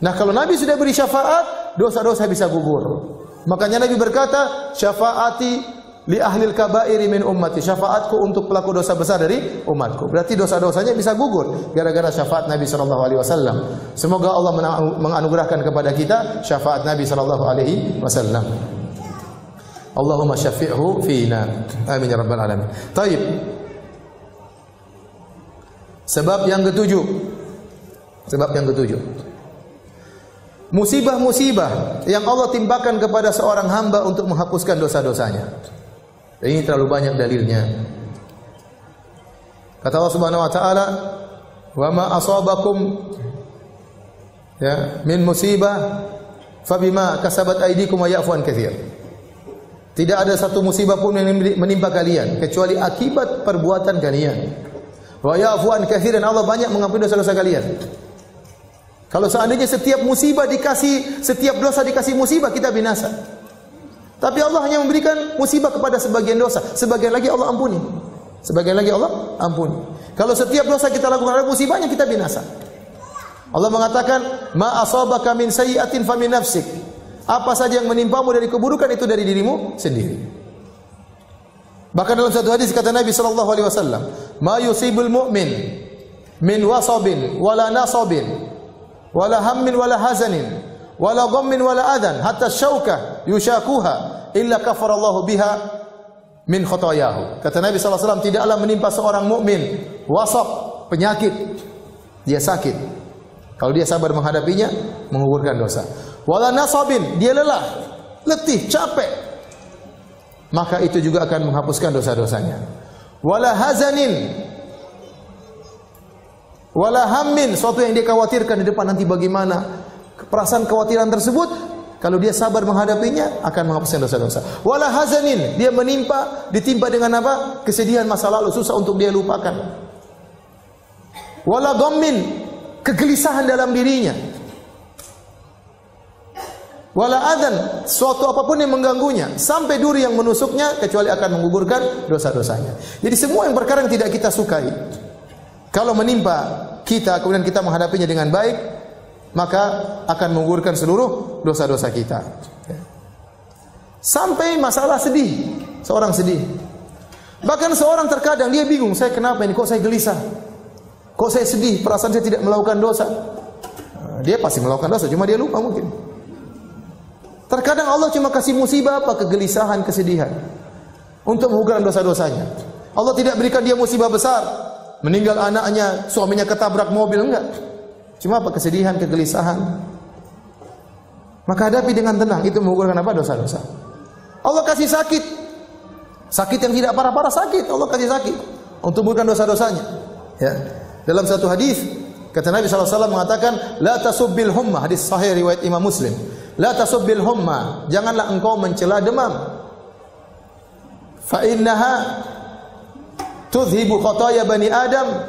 Nah, kalau Nabi sudah beri syafaat, dosa-dosa bisa gugur. Makanya Nabi berkata, "Syafaati li ahlil kabairi min ummati, syafaatku untuk pelaku dosa besar dari umatku. Berarti dosa-dosanya bisa gugur gara-gara syafaat Nabi sallallahu alaihi wasallam. Semoga Allah menganugerahkan kepada kita syafaat Nabi sallallahu alaihi wasallam. Allahumma syafi'hu fina. Amin ya rabbal alamin. Taib. Sebab yang ketujuh. Musibah-musibah yang Allah timpakan kepada seorang hamba untuk menghapuskan dosa-dosanya. Ini terlalu banyak dalilnya. Kata Allah Subhanahu wa taala, "Wa ma asabakum min musibah fabima kasabat aydikum wa ya'fu an katsir." Tidak ada satu musibah pun yang menimpa kalian kecuali akibat perbuatan kalian. Wa ya'fu an katsir, dan Allah banyak mengampuni dosa-dosa kalian. Kalau seandainya setiap dosa dikasih musibah, kita binasa. Tapi Allah hanya memberikan musibah kepada sebagian dosa, sebagian lagi Allah ampuni. Kalau setiap dosa kita lakukan ada musibahnya, kita binasa. Allah mengatakan, "Ma asabaka min sayyi'atin fa min nafsik." Apa saja yang menimpamu dari keburukan itu dari dirimu sendiri. Bahkan dalam satu hadis kata Nabi sallallahu alaihi wasallam, "Ma yusibul mu'min min wasabin wala nasabin wala hammin wala hazanin wala ghammin wala adan hatta syauka yushakuha illa kafarallahu biha min khotoyahu." Kata Nabi sallallahu alaihi wasallam, tidaklah menimpa seorang mukmin wasab, penyakit, dia sakit. Kalau dia sabar menghadapinya, menggugurkan dosa. Wala nasabin, dia lelah, letih, capek, maka itu juga akan menghapuskan dosa-dosanya. Wala hazanin, wala hammin, suatu yang dia khawatirkan di depan nanti bagaimana. Perasaan kekhawatiran tersebut, kalau dia sabar menghadapinya, akan menghapuskan dosa-dosa. Wala hazanin, dia ditimpa dengan apa? Kesedihan masa lalu, susah untuk dia lupakan. Wala ghammin, kegelisahan dalam dirinya. Wala adan, suatu apapun yang mengganggunya, sampai duri yang menusuknya, kecuali akan menggugurkan dosa-dosanya. Jadi semua yang perkara yang tidak kita sukai, kalau menimpa kita, kemudian kita menghadapinya dengan baik, maka akan menggugurkan seluruh dosa-dosa kita. Sampai masalah sedih, seorang sedih. Bahkan seorang terkadang dia bingung, saya kenapa ini, kok saya gelisah, kok saya sedih, perasaan saya tidak melakukan dosa. Dia pasti melakukan dosa, cuma dia lupa mungkin. Terkadang Allah cuma kasih musibah apa? Kegelisahan, kesedihan, untuk menggugurkan dosa-dosanya. Allah tidak berikan dia musibah besar, meninggal anaknya, suaminya ketabrak mobil, enggak. Cuma apa? Kesedihan, kegelisahan. Maka hadapi dengan tenang, itu menggugurkan apa? Dosa-dosa. Allah kasih sakit, sakit yang tidak parah-parah, sakit, Allah kasih sakit untuk menggugurkan dosa-dosanya. Ya. Dalam satu hadis kata Nabi SAW mengatakan, la tasubbil humma, hadis sahih riwayat Imam Muslim. La tasubbil humma, janganlah engkau mencela demam. Fa innaha tudhibu khataya bani Adam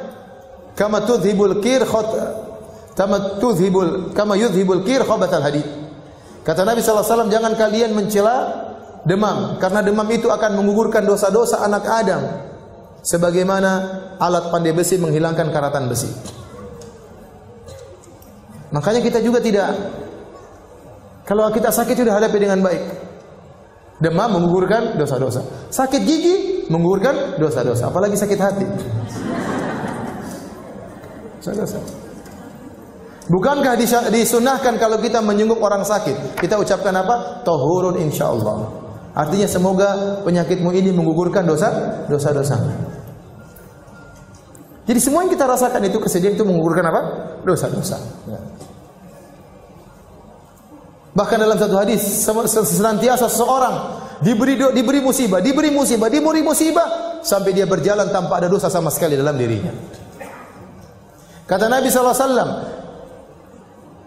kama tudhibul kir kama yudhibul kir khabathal hadid. Kata Nabi SAW, jangan kalian mencela demam, karena demam itu akan menggugurkan dosa-dosa anak Adam sebagaimana alat pandai besi menghilangkan karatan besi. Makanya kita juga tidak, kalau kita sakit sudah hadapi dengan baik. Demam menggugurkan dosa-dosa. Sakit gigi menggugurkan dosa-dosa. Apalagi sakit hati. Dosa-dosa. Bukankah disunahkan kalau kita menjenguk orang sakit, kita ucapkan apa? Tahurun insyaallah. Artinya semoga penyakitmu ini menggugurkan dosa-dosa. Jadi semua yang kita rasakan itu, kesedihan itu menggugurkan apa? Dosa-dosa. Ya. Bahkan dalam satu hadis, senantiasa seseorang diberi musibah sampai dia berjalan tanpa ada dosa sama sekali dalam dirinya. Kata Nabi SAW,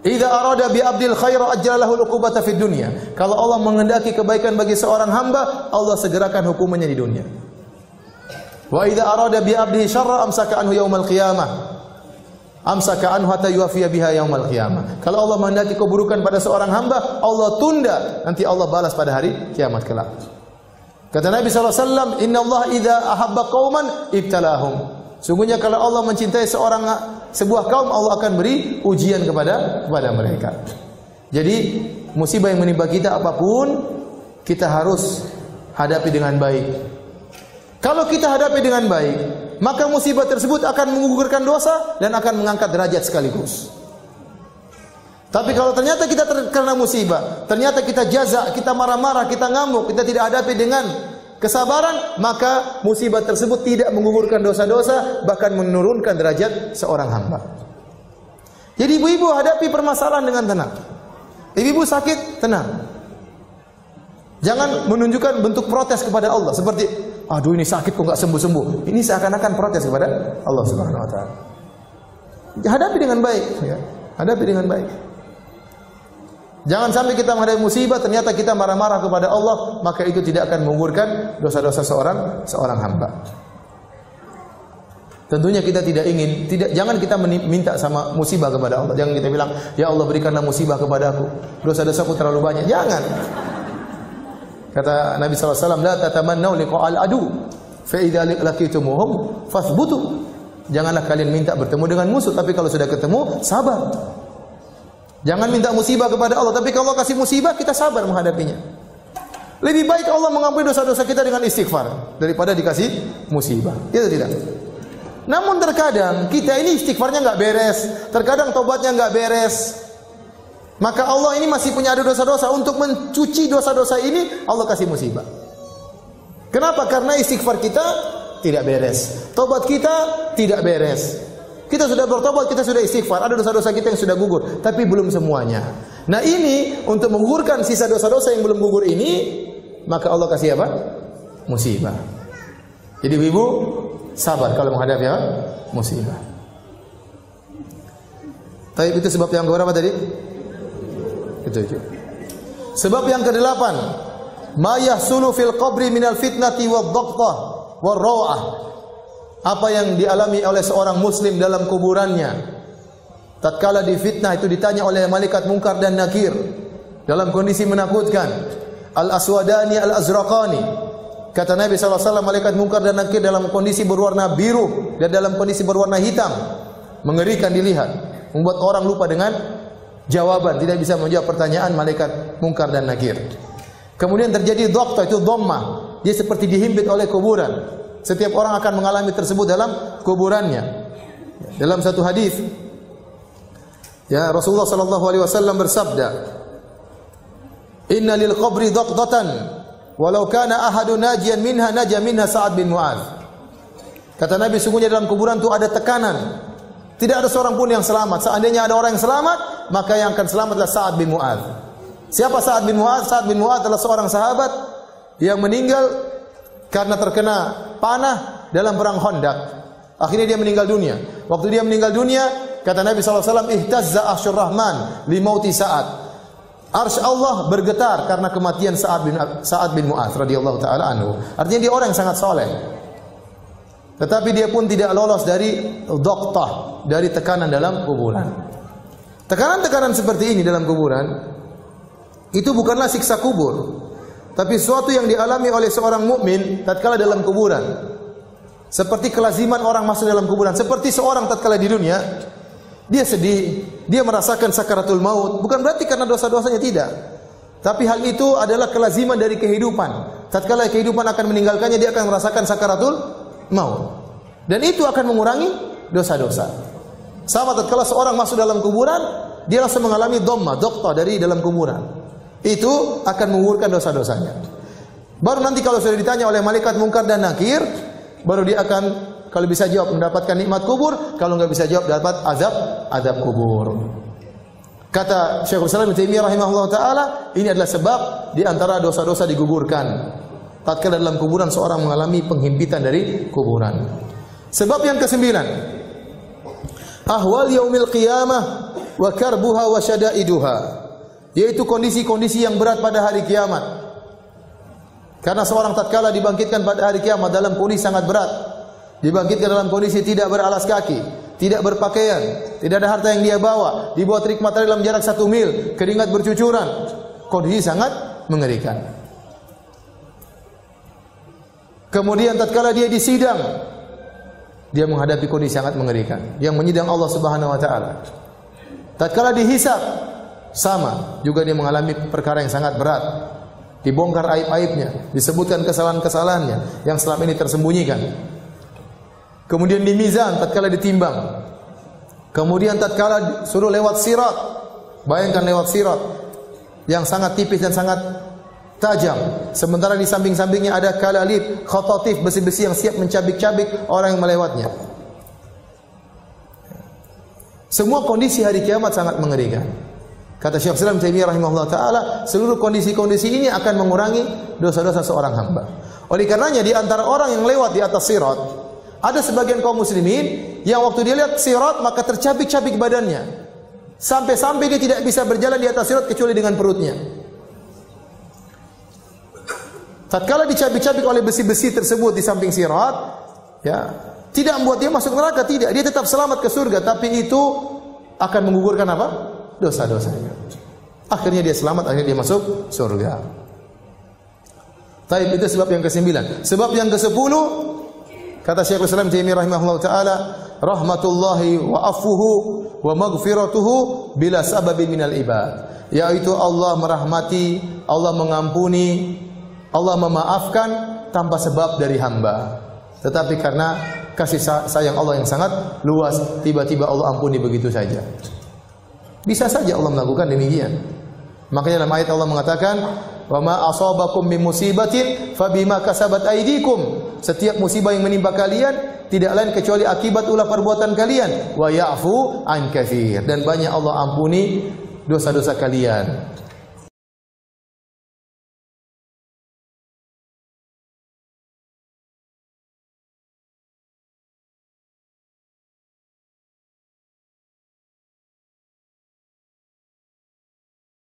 "Idza arada bi 'abdil khaira ajjalahu al-uqubata fid dunya." Kalau Allah menghendaki kebaikan bagi seorang hamba, Allah segerakan hukumannya di dunia. Wa idza arada bi 'abdihi syarra amsaka anhu yaumal qiyamah. Amsaka anhu hatta yuwafiya biha yaumal qiyamah. Kalau Allah menghendaki keburukan pada seorang hamba, Allah tunda, nanti Allah balas pada hari kiamat kelak. Kata Nabi SAW, "Inna Allah idza ahabba qauman ibtalahum." Sungguhnya kalau Allah mencintai sebuah kaum, Allah akan beri ujian kepada mereka. Jadi musibah yang menimpa kita apapun, kita harus hadapi dengan baik. Kalau kita hadapi dengan baik, maka musibah tersebut akan menggugurkan dosa dan akan mengangkat derajat sekaligus. Tapi kalau ternyata kita terkena musibah, ternyata kita jaza, kita marah-marah, kita ngamuk, kita tidak hadapi dengan kesabaran, maka musibah tersebut tidak menggugurkan dosa-dosa, bahkan menurunkan derajat seorang hamba. Jadi ibu-ibu hadapi permasalahan dengan tenang. Ibu-ibu sakit, tenang. Jangan menunjukkan bentuk protes kepada Allah seperti, aduh ini sakit kok nggak sembuh-sembuh. Ini seakan-akan protes kepada Allah Subhanahu Wa Taala. Hadapi dengan baik, ya. Hadapi dengan baik. Jangan sampai kita menghadapi musibah ternyata kita marah-marah kepada Allah, maka itu tidak akan menggugurkan dosa-dosa seorang hamba. Tentunya kita tidak ingin, jangan kita minta sama musibah kepada Allah. Jangan kita bilang, ya Allah berikanlah musibah kepadaku, dosa-dosaku terlalu banyak. Jangan. Kata Nabi SAW, la tatamannau liqa'al adu, fa idza laqitumuhum fathbutu. Janganlah kalian minta bertemu dengan musuh, tapi kalau sudah ketemu, sabar. Jangan minta musibah kepada Allah, tapi kalau Allah kasih musibah, kita sabar menghadapinya. Lebih baik Allah mengampuni dosa-dosa kita dengan istighfar daripada dikasih musibah. Itu tidak. Namun terkadang kita ini istighfarnya nggak beres, terkadang tobatnya nggak beres. Maka Allah ini masih punya ada dosa-dosa. Untuk mencuci dosa-dosa ini, Allah kasih musibah. Kenapa? Karena istighfar kita tidak beres, tobat kita tidak beres. Kita sudah bertobat, kita sudah istighfar, ada dosa-dosa kita yang sudah gugur, tapi belum semuanya. Nah ini untuk menggugurkan sisa dosa-dosa yang belum gugur ini, maka Allah kasih apa? Musibah. Jadi ibu sabar kalau menghadapi apa? Musibah. Tapi itu sebab yang keberapa tadi? Itu. Sebab yang ke-8, ma yahsulu fil qabri minal fitnati wad-dhaqtah war-raw'ah. Apa yang dialami oleh seorang muslim dalam kuburannya tatkala difitnah, itu ditanya oleh malaikat Munkar dan Nakir dalam kondisi menakutkan. Al-aswadani al-azraqani, kata Nabi SAW, malaikat Munkar dan Nakir dalam kondisi berwarna biru dan dalam kondisi berwarna hitam, mengerikan dilihat, membuat orang lupa dengan jawaban, tidak bisa menjawab pertanyaan malaikat Munkar dan Nakir. Kemudian terjadi dhaqtah, itu dhammah, dia seperti dihimpit oleh kuburan. Setiap orang akan mengalami tersebut dalam kuburannya. Dalam satu hadis, ya Rasulullah sallallahu alaihi wasallam bersabda, "Inna lil qabri dhaqdatan, walau kana ahadun najian minha naja minha Sa'ad bin Mu'adz." Kata Nabi, sungguhnya dalam kuburan itu ada tekanan. Tidak ada seorang pun yang selamat. Seandainya ada orang yang selamat, maka yang akan selamat adalah Sa'ad bin Mu'adz. Siapa Sa'ad bin Mu'adz? Sa'ad bin Mu'adz adalah seorang sahabat yang meninggal karena terkena panah dalam perang Khandaq. Akhirnya dia meninggal dunia. Waktu dia meninggal dunia, kata Nabi SAW, ihtazza arsyur rahman li mauti Sa'ad. Arsy Allah bergetar karena kematian Sa'ad bin Mu'adz radhiyallahu taala anhu. Artinya dia orang yang sangat soleh. Tetapi dia pun tidak lolos dari dhaqtah, dari tekanan dalam kuburan. Tekanan-tekanan seperti ini dalam kuburan itu bukanlah siksa kubur, tapi sesuatu yang dialami oleh seorang mukmin tatkala dalam kuburan. Seperti kelaziman orang masuk dalam kuburan. Seperti seorang tatkala di dunia, dia sedih, dia merasakan sakaratul maut. Bukan berarti karena dosa-dosanya, tidak. Tapi hal itu adalah kelaziman dari kehidupan. Tatkala kehidupan akan meninggalkannya, dia akan merasakan sakaratul maut. Dan itu akan mengurangi dosa-dosa. Sama tatkala seorang masuk dalam kuburan, dia langsung mengalami dhammah, dhaqtah dari dalam kuburan. Itu akan menggugurkan dosa-dosanya. Baru nanti kalau sudah ditanya oleh malaikat Munkar dan Nakir, baru dia akan, kalau bisa jawab, mendapatkan nikmat kubur. Kalau nggak bisa jawab, dapat azab kubur. Kata Syekhul Islam Ibnu Taimiyah rahimahullah taala, ini adalah sebab di antara dosa-dosa digugurkan tatkala dalam kuburan seorang mengalami penghimpitan dari kuburan. Sebab yang ke-9, ahwal yaumil qiyamah wa karbuha wa syada'iduha, yaitu kondisi-kondisi yang berat pada hari kiamat. Karena seorang tatkala dibangkitkan pada hari kiamat dalam kondisi sangat berat. Dibangkitkan dalam kondisi tidak beralas kaki, tidak berpakaian, tidak ada harta yang dia bawa, di bawah terik matahari dalam jarak 1 mil, keringat bercucuran. Kondisi sangat mengerikan. Kemudian tatkala dia disidang, dia menghadapi kondisi sangat mengerikan, yang menyidang Allah Subhanahu wa taala. Tatkala dihisab, sama, juga dia mengalami perkara yang sangat berat. Dibongkar aib-aibnya, disebutkan kesalahan-kesalahannya yang selama ini tersembunyikan. Kemudian di mizan tatkala ditimbang. Kemudian tatkala suruh lewat sirat. Bayangkan lewat sirat yang sangat tipis dan sangat tajam. Sementara di samping-sampingnya ada kalalib, khatatif, besi-besi yang siap mencabik-cabik orang yang melewatnya. Semua kondisi hari kiamat sangat mengerikan. Kata Syekh Islam Taimiyah rahimahullah taala, seluruh kondisi-kondisi ini akan mengurangi dosa-dosa seorang hamba. Oleh karenanya di antara orang yang lewat di atas sirat, ada sebagian kaum muslimin yang waktu dia lihat sirat maka tercabik-cabik badannya. Sampai-sampai dia tidak bisa berjalan di atas sirat kecuali dengan perutnya. Tatkala dicabik-cabik oleh besi-besi tersebut di samping sirat, ya, tidak membuat dia masuk neraka, tidak. Dia tetap selamat ke surga, tapi itu akan menggugurkan apa? Dosa-dosanya. Akhirnya dia selamat, akhirnya dia masuk surga. Taib, itu sebab yang ke-9. Sebab yang ke-10, kata Syekhul Islam Taimiyah rahimahullah taala, rahmatullahi wa afuhu wa maghfiratuhu bila sababin minal ibad. Yaitu Allah merahmati, Allah mengampuni, Allah memaafkan tanpa sebab dari hamba. Tetapi karena kasih sayang Allah yang sangat luas, tiba-tiba Allah ampuni begitu saja. Bisa saja Allah melakukan demikian. Makanya dalam ayat Allah mengatakan, "Wa ma asabakum min musibatin fabima kasabat aydikum." Setiap musibah yang menimpa kalian tidak lain kecuali akibat ulah perbuatan kalian. Wa ya'fu an katsir. Dan banyak Allah ampuni dosa-dosa kalian.